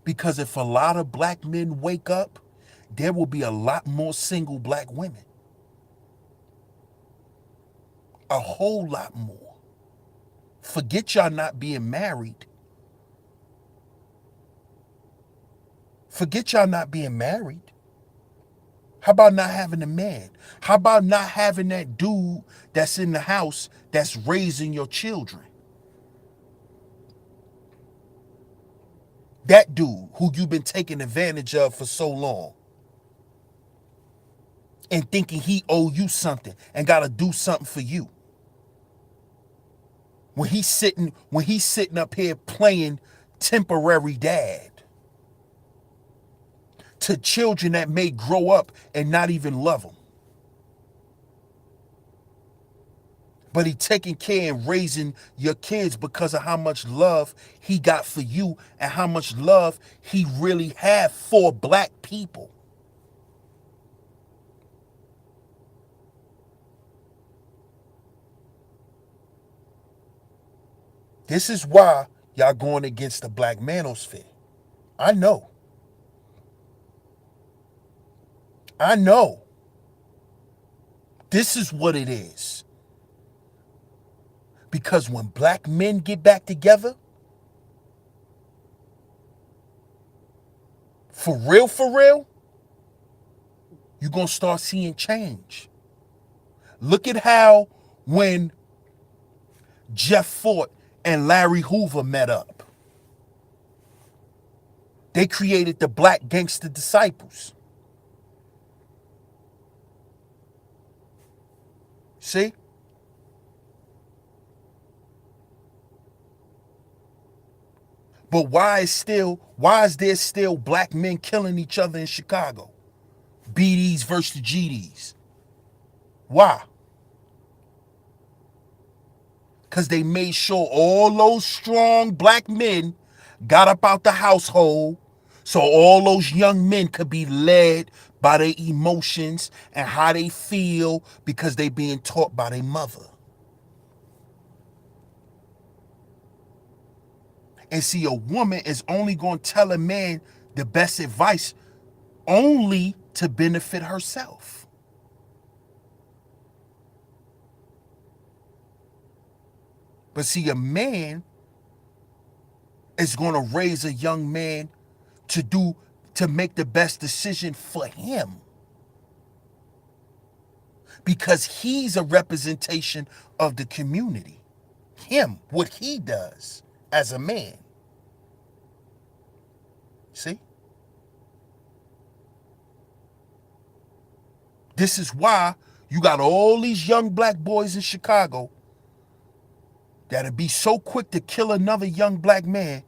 Because if a lot of black men wake up, there will be a lot more single black women. A whole lot more. Forget y'all not being married. Forget y'all not being married. How about not having a man? How about not having that dude that's in the house that's raising your children? That dude who you've been taking advantage of for so long and thinking he owe you something and got to do something for you. When he's sitting up here playing temporary dad to children that may grow up and not even love him. But he taking care and raising your kids because of how much love he got for you and how much love he really had for black people. This is why y'all going against the Black Manosphere. I know. I know. This is what it is. Because when black men get back together, for real, you're going to start seeing change. Look at how when Jeff Fort and Larry Hoover met up, they created the Black Gangster Disciples. See? But why is there still black men killing each other in Chicago? BDs versus the GDs. Why? Because they made sure all those strong black men got up out the household so all those young men could be led by their emotions and how they feel because they being taught by their mother. And see, a woman is only going to tell a man the best advice only to benefit herself. But see, a man is going to raise a young man to make the best decision for him. Because he's a representation of the community. Him, what he does as a man. See? This is why you got all these young black boys in Chicago that'll be so quick to kill another young black man,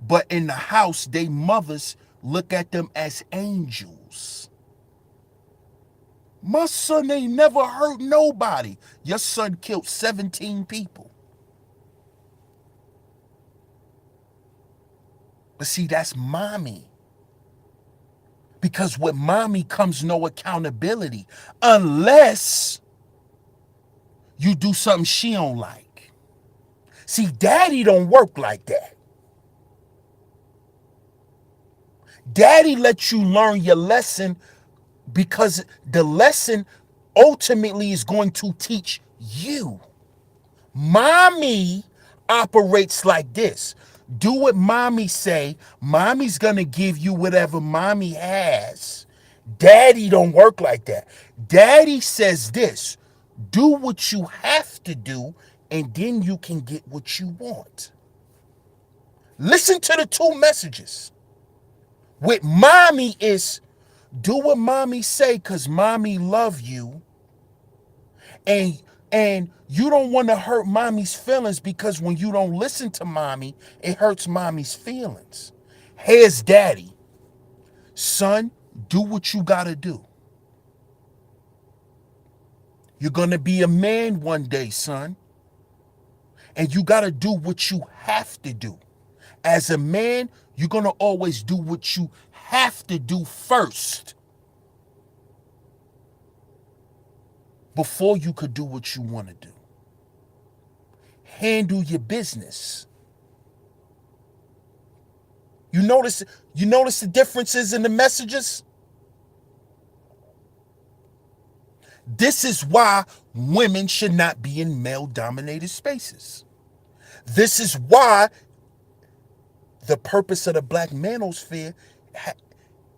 but in the house, they mothers look at them as angels. My son ain't never hurt nobody. Your son killed 17 people. But see, that's mommy. Because with mommy comes no accountability unless you do something she don't like. See, daddy don't work like that. Daddy lets you learn your lesson because the lesson ultimately is going to teach you. Mommy operates like this. Do what mommy say. Mommy's gonna give you whatever mommy has. Daddy don't work like that. Daddy says this. Do what you have to do, and then you can get what you want. Listen to the two messages. With mommy is do what mommy say because mommy love you, and you don't want to hurt mommy's feelings because when you don't listen to mommy, it hurts mommy's feelings. Here's daddy. Son, do what you gotta do. You're gonna be a man one day, son. And you gotta do what you have to do. As a man, you're gonna always do what you have to do first before you could do what you want to do. Handle your business. You notice the differences in the messages? This is why women should not be in male-dominated spaces. This is why the purpose of the Black Manosphere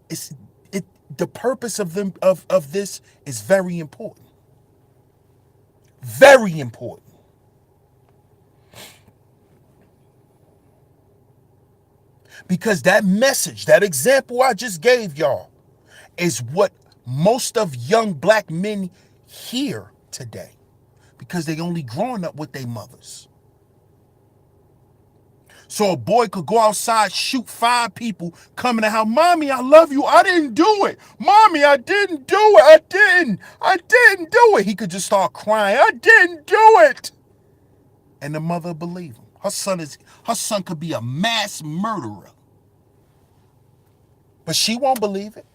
is the purpose of this is very important. Very important. Because that message, that example I just gave y'all, is what most of young black men hear today. Because they only growing up with their mothers. So a boy could go outside, shoot 5 people, come in the house, Mommy, I love you. I didn't do it. Mommy, I didn't do it. I didn't do it. He could just start crying. I didn't do it. And the mother believe him. Her son could be a mass murderer. But she won't believe it.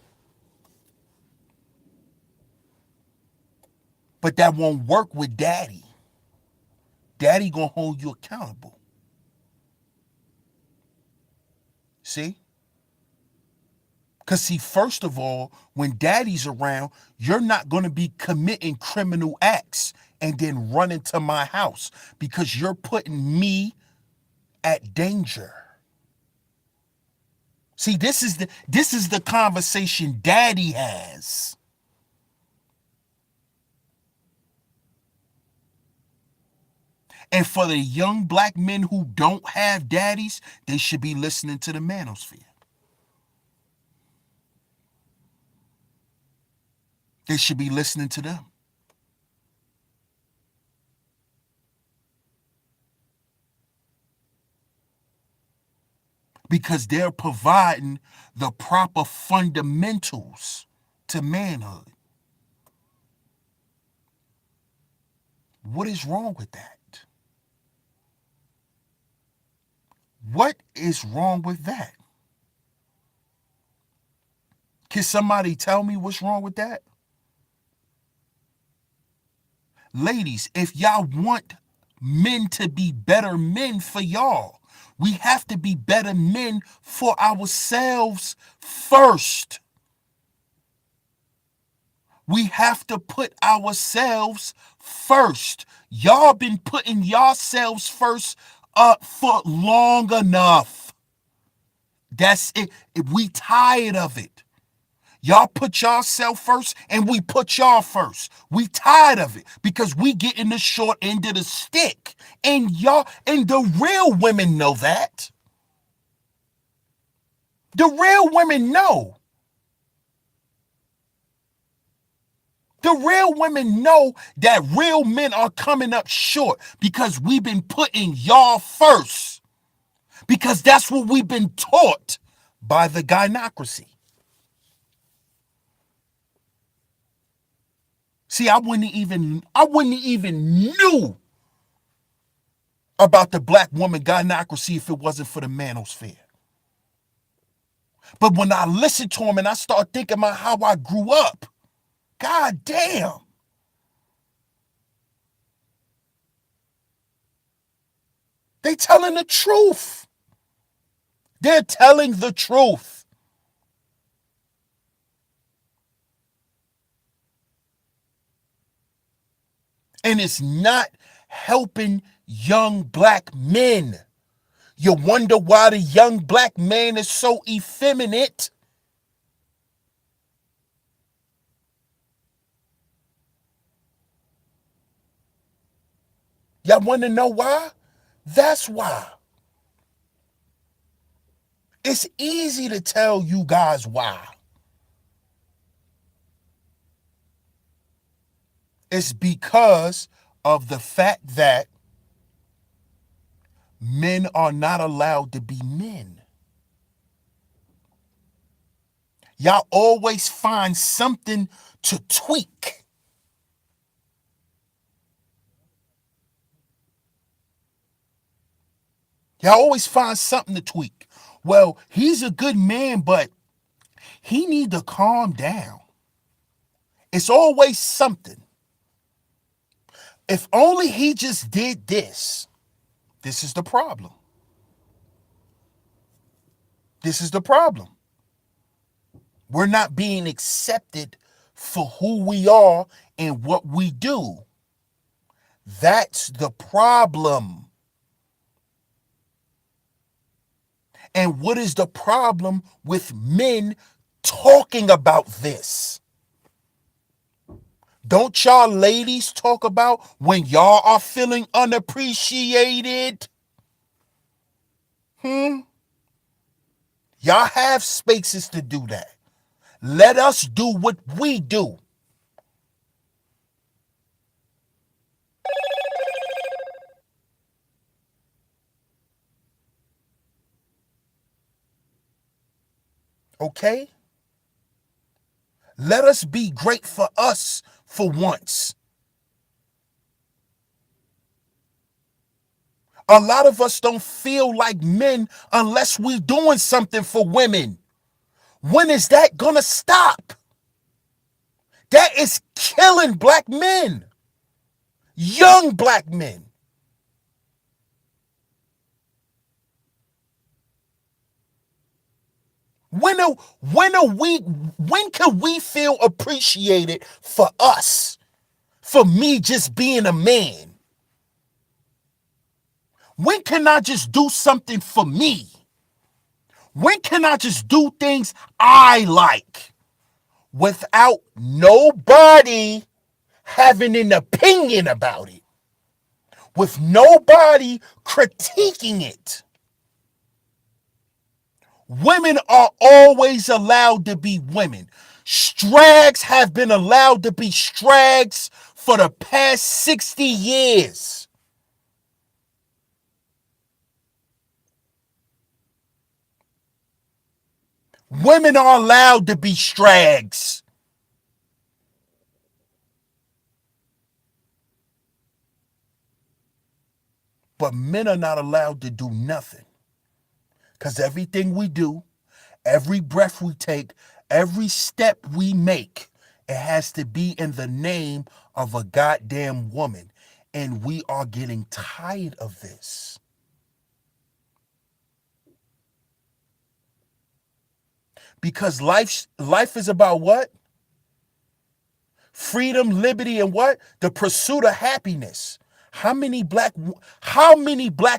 But that won't work with daddy. Daddy gonna hold you accountable. See? Because, see, first of all, when daddy's around, you're not going to be committing criminal acts and then running to my house because you're putting me at danger. See, this is the conversation daddy has. And for the young black men who don't have daddies, they should be listening to the Manosphere. They should be listening to them. Because they're providing the proper fundamentals to manhood. What is wrong with that? What is wrong with that? Can somebody tell me what's wrong with that? Ladies, if y'all want men to be better men for y'all, we have to be better men for ourselves first. We have to put ourselves first. Y'all been putting yourselves first for long enough. That's it. We tired of it. Y'all put yourself first and we put y'all first. We tired of it because we getting the short end of the stick. And y'all, and the real women know that. The real women know. The real women know that real men are coming up short because we've been putting y'all first. Because that's what we've been taught by the gynocracy. See, I wouldn't even knew about the black woman gynocracy if it wasn't for the Manosphere. But when I listen to him and I start thinking about how I grew up, god damn. They telling the truth. They're telling the truth. And it's not helping young black men. You wonder why the young black man is so effeminate. Y'all want to know why? That's why. It's easy to tell you guys why. It's because of the fact that men are not allowed to be men. Y'all always find something to tweak. Y'all always find something to tweak. Well, he's a good man, but he need to calm down. It's always something. If only he just did this. This is the problem. This is the problem. We're not being accepted for who we are and what we do. That's the problem. And what is the problem with men talking about this? Don't y'all ladies talk about when y'all are feeling unappreciated? Y'all have spaces to do that. Let us do what we do. Okay? Let us be great for us for once. A lot of us don't feel like men unless we're doing something for women. When is that gonna stop? That is killing black men. Young black men. When can we feel appreciated for us? For me just being a man? When can I just do something for me? When can I just do things I like without nobody having an opinion about it? With nobody critiquing it? Women are always allowed to be women. Strags have been allowed to be strags for the past 60 years. Women are allowed to be strags. But men are not allowed to do nothing. Because everything we do, every breath we take, every step we make, it has to be in the name of a goddamn woman. And we are getting tired of this. Because life is about what? Freedom, liberty, and what? The pursuit of happiness. How many black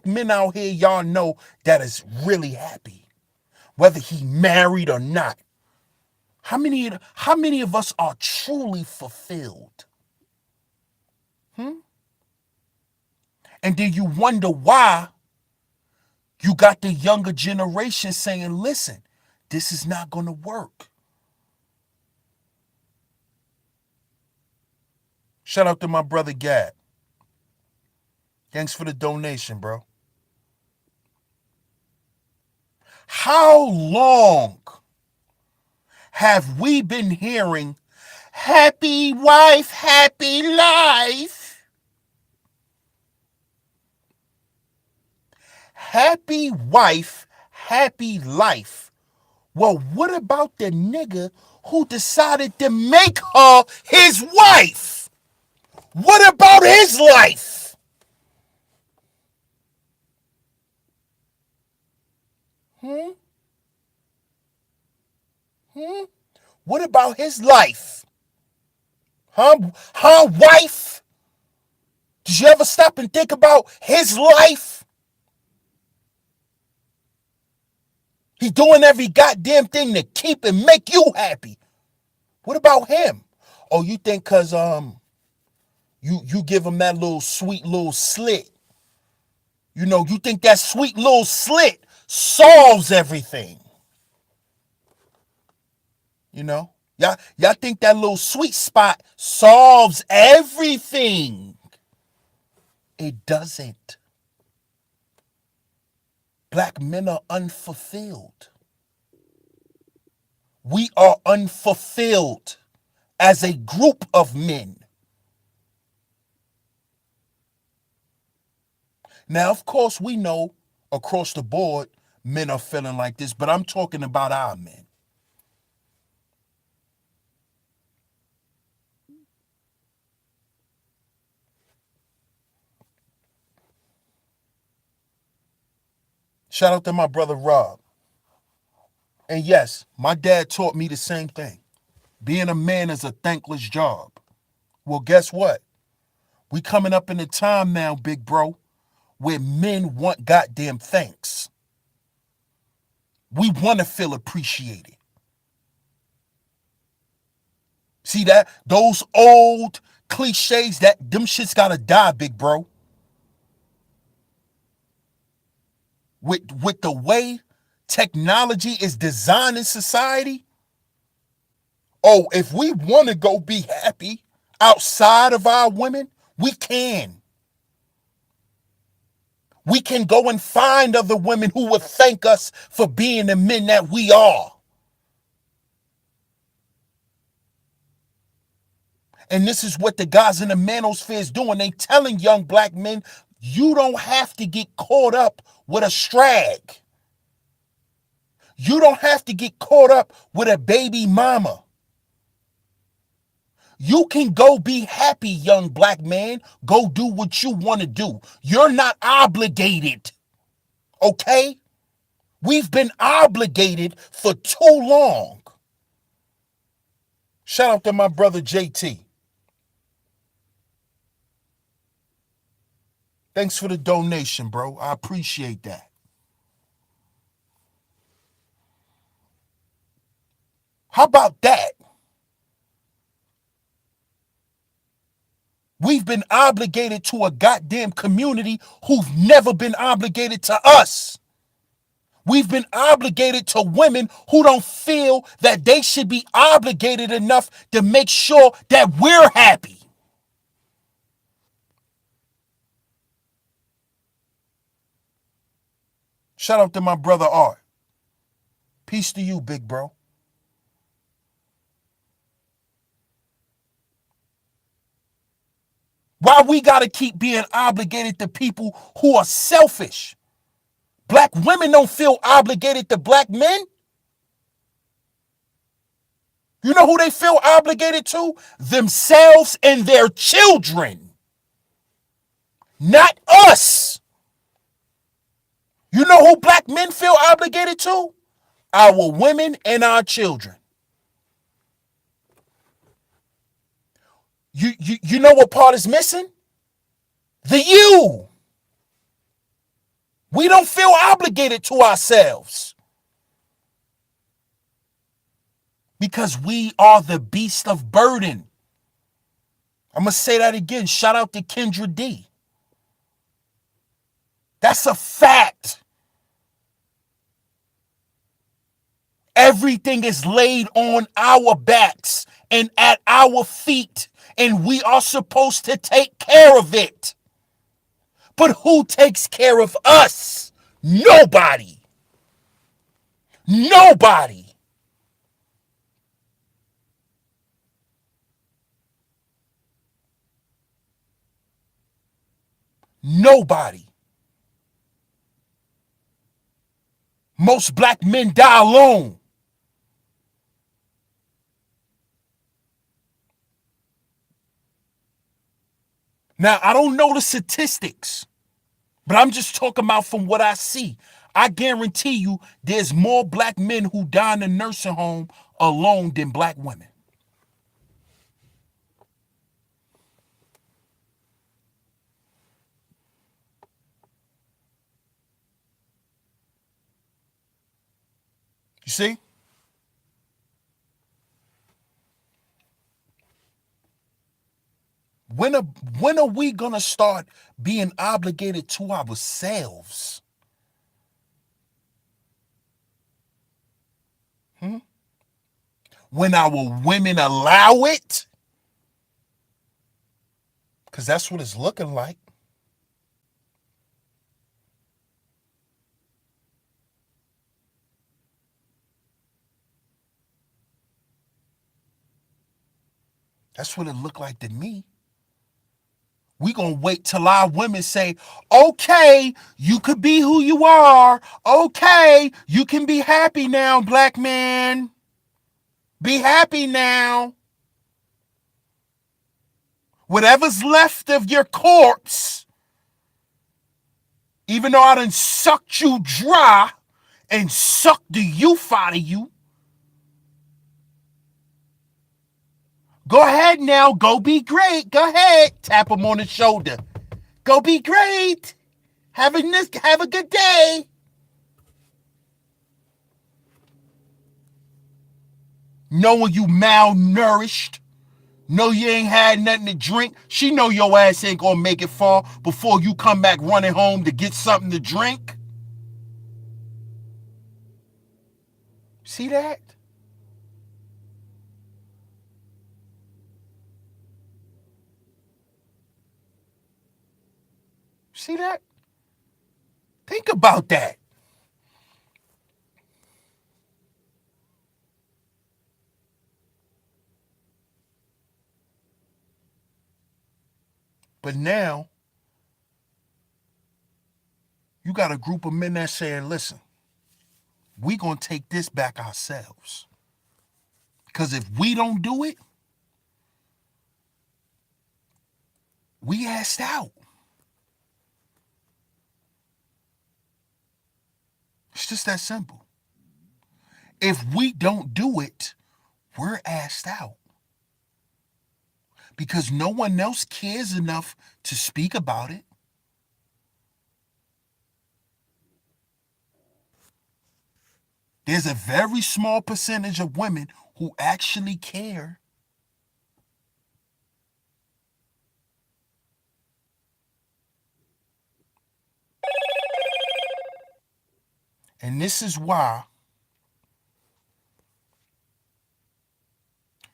men out here y'all know that is really happy? Whether he married or not. How many of us are truly fulfilled? And then you wonder why you got the younger generation saying, listen, this is not going to work. Shout out to my brother Gad. Thanks for the donation, bro. How long have we been hearing happy wife, happy life? Happy wife, happy life. Well, what about the nigga who decided to make her his wife? What about his life? What about his life? Wife? Did you ever stop and think about his life? He doing every goddamn thing to keep and make you happy. What about him? Oh, you think cause you give him that little sweet little slit. You know, you think that sweet little slit solves everything. You know? Y'all think that little sweet spot solves everything. It doesn't. Black men are unfulfilled. We are unfulfilled as a group of men. Now, of course, we know across the board men are feeling like this, but I'm talking about our men. Shout out to my brother Rob. And yes, my dad taught me the same thing. Being a man is a thankless job. Well, guess what? We coming up in a time now, big bro, where men want goddamn thanks. We want to feel appreciated. See that? Those old cliches, them shits gotta die, big bro. With the way technology is designed in society, oh, if we want to go be happy outside of our women, we can. We can go and find other women who will thank us for being the men that we are. And this is what the guys in the Manosphere is doing. They telling young black men, you don't have to get caught up with a strag. You don't have to get caught up with a baby mama. You can go be happy, young black man. Go do what you want to do. You're not obligated. Okay? We've been obligated for too long. Shout out to my brother JT. Thanks for the donation, bro. I appreciate that. How about that? We've been obligated to a goddamn community who've never been obligated to us. We've been obligated to women who don't feel that they should be obligated enough to make sure that we're happy. Shout out to my brother Art. Peace to you, big bro. Why we gotta keep being obligated to people who are selfish? Black women don't feel obligated to black men. You know who they feel obligated to? Themselves and their children. Not us. You know who black men feel obligated to? Our women and our children. You know what part is missing? The you. We don't feel obligated to ourselves. Because we are the beast of burden. I'm going to say that again. Shout out to Kendra D. That's a fact. Everything is laid on our backs and at our feet, and we are supposed to take care of it. But who takes care of us? Nobody. Nobody. Nobody. Most black men die alone. Now, I don't know the statistics, but I'm just talking about from what I see. I guarantee you there's more black men who die in a nursing home alone than black women. You see? When are we gonna start being obligated to ourselves? When our women allow it? Because that's what it's looking like. That's what it looked like to me. We gonna wait till our women say, okay, you could be who you are. Okay, you can be happy now, black man. Be happy now. Whatever's left of your corpse, even though I done sucked you dry and sucked the youth out of you, go ahead now. Go be great. Go ahead. Tap him on the shoulder. Go be great. Have a good day. Knowing you malnourished. Know you ain't had nothing to drink. She know your ass ain't gonna make it far before you come back running home to get something to drink. See that? See that? Think about that. But now, you got a group of men that saying, listen, we gonna take this back ourselves. Because if we don't do it, we asked out. It's just that simple. If we don't do it, we're asked out because no one else cares enough to speak about it. There's a very small percentage of women who actually care. And this is why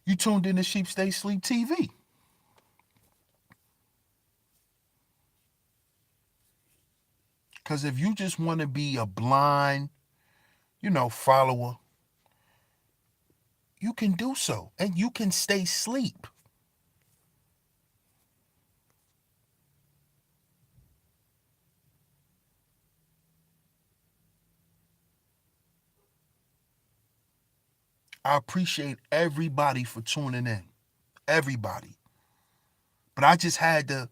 you tuned in to Sheep Stay Sleep TV. Because if you just want to be a blind, follower, you can do so. And you can stay asleep. I appreciate everybody for tuning in. Everybody. But I just had to,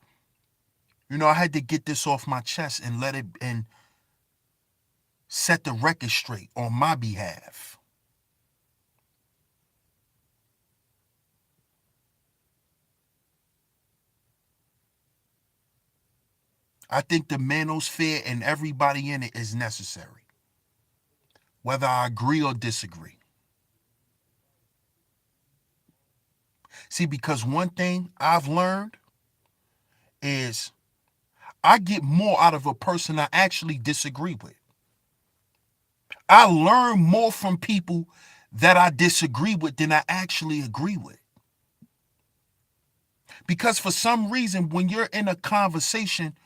I had to get this off my chest and let it and set the record straight on my behalf. I think the Manosphere and everybody in it is necessary, whether I agree or disagree. See, because one thing I've learned is I get more out of a person I actually disagree with. I learn more from people that I disagree with than I actually agree with. Because for some reason, when you're in a conversation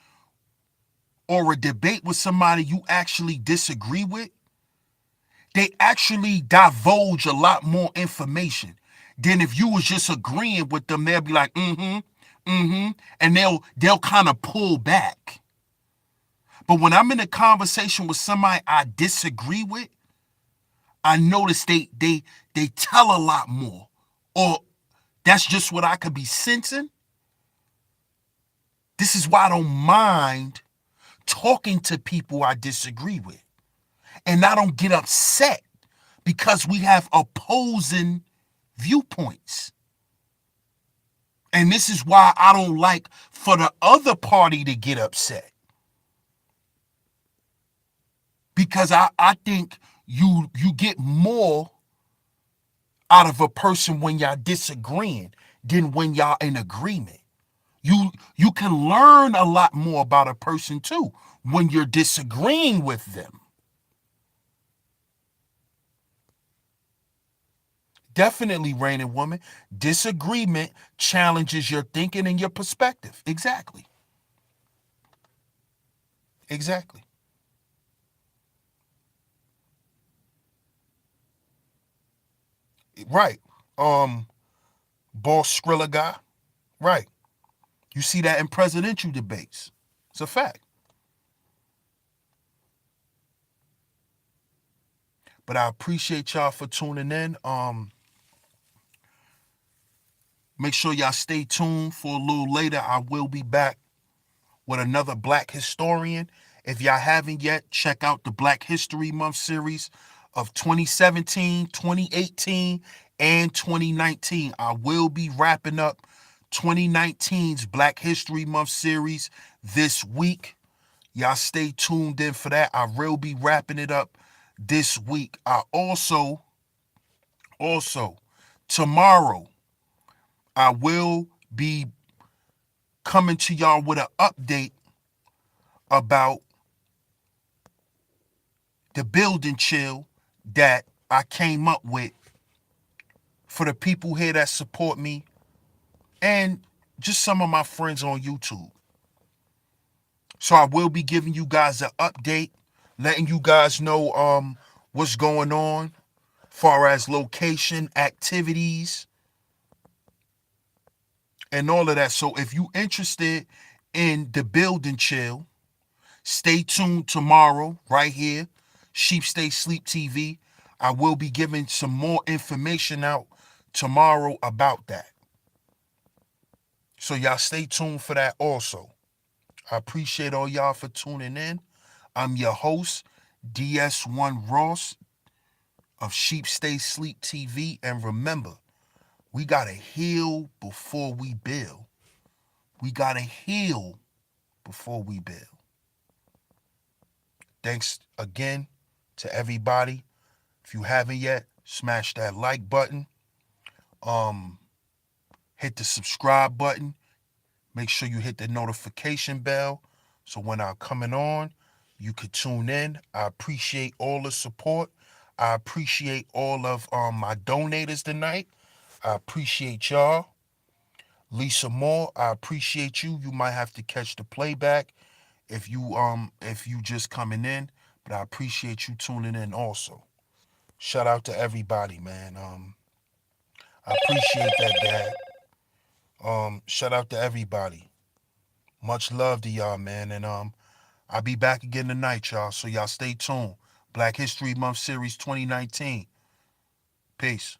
or a debate with somebody you actually disagree with, they actually divulge a lot more information than if you was just agreeing with them. They'll be like, and they'll kind of pull back. But when I'm in a conversation with somebody I disagree with, I notice they tell a lot more. Or that's just what I could be sensing. This is why I don't mind talking to people I disagree with. And I don't get upset because we have opposing viewpoints. And this is why I don't like for the other party to get upset. Because I think you get more out of a person when y'all disagreeing than when y'all in agreement. You can learn a lot more about a person too when you're disagreeing with them. Definitely, reigning woman. Disagreement challenges your thinking and your perspective. Exactly. Exactly. Right. Boss Skrilla guy. Right. You see that in presidential debates. It's a fact. But I appreciate y'all for tuning in. Make sure y'all stay tuned for a little later. I will be back with another Black historian. If y'all haven't yet, check out the Black History Month series of 2017, 2018, and 2019. I will be wrapping up 2019's Black History Month series this week. Y'all stay tuned in for that. I will be wrapping it up this week. I also tomorrow I will be coming to y'all with an update about the building chill that I came up with for the people here that support me and just some of my friends on YouTube. So I will be giving you guys an update, letting you guys know what's going on far as location, activities, and all of that. So if you interested in the building chill, stay tuned tomorrow right here, Sheep Stay Sleep TV. I will be giving some more information out tomorrow about that. So y'all stay tuned for that also. I appreciate all y'all for tuning in. I'm your host, DS1 Ross of Sheep Stay Sleep TV. And remember, we got to heal before we build. We got to heal before we build. Thanks again to everybody. If you haven't yet, smash that like button. Hit the subscribe button. Make sure you hit the notification bell so when I'm coming on, you could tune in. I appreciate all the support. I appreciate all of my donators tonight. I appreciate y'all. Lisa Moore, I appreciate you. You might have to catch the playback if you just coming in, but I appreciate you tuning in also. Shout out to everybody, man. I appreciate that, Dad. Shout out to everybody. Much love to y'all, man. And I'll be back again tonight, y'all. So y'all stay tuned. Black History Month Series 2019. Peace.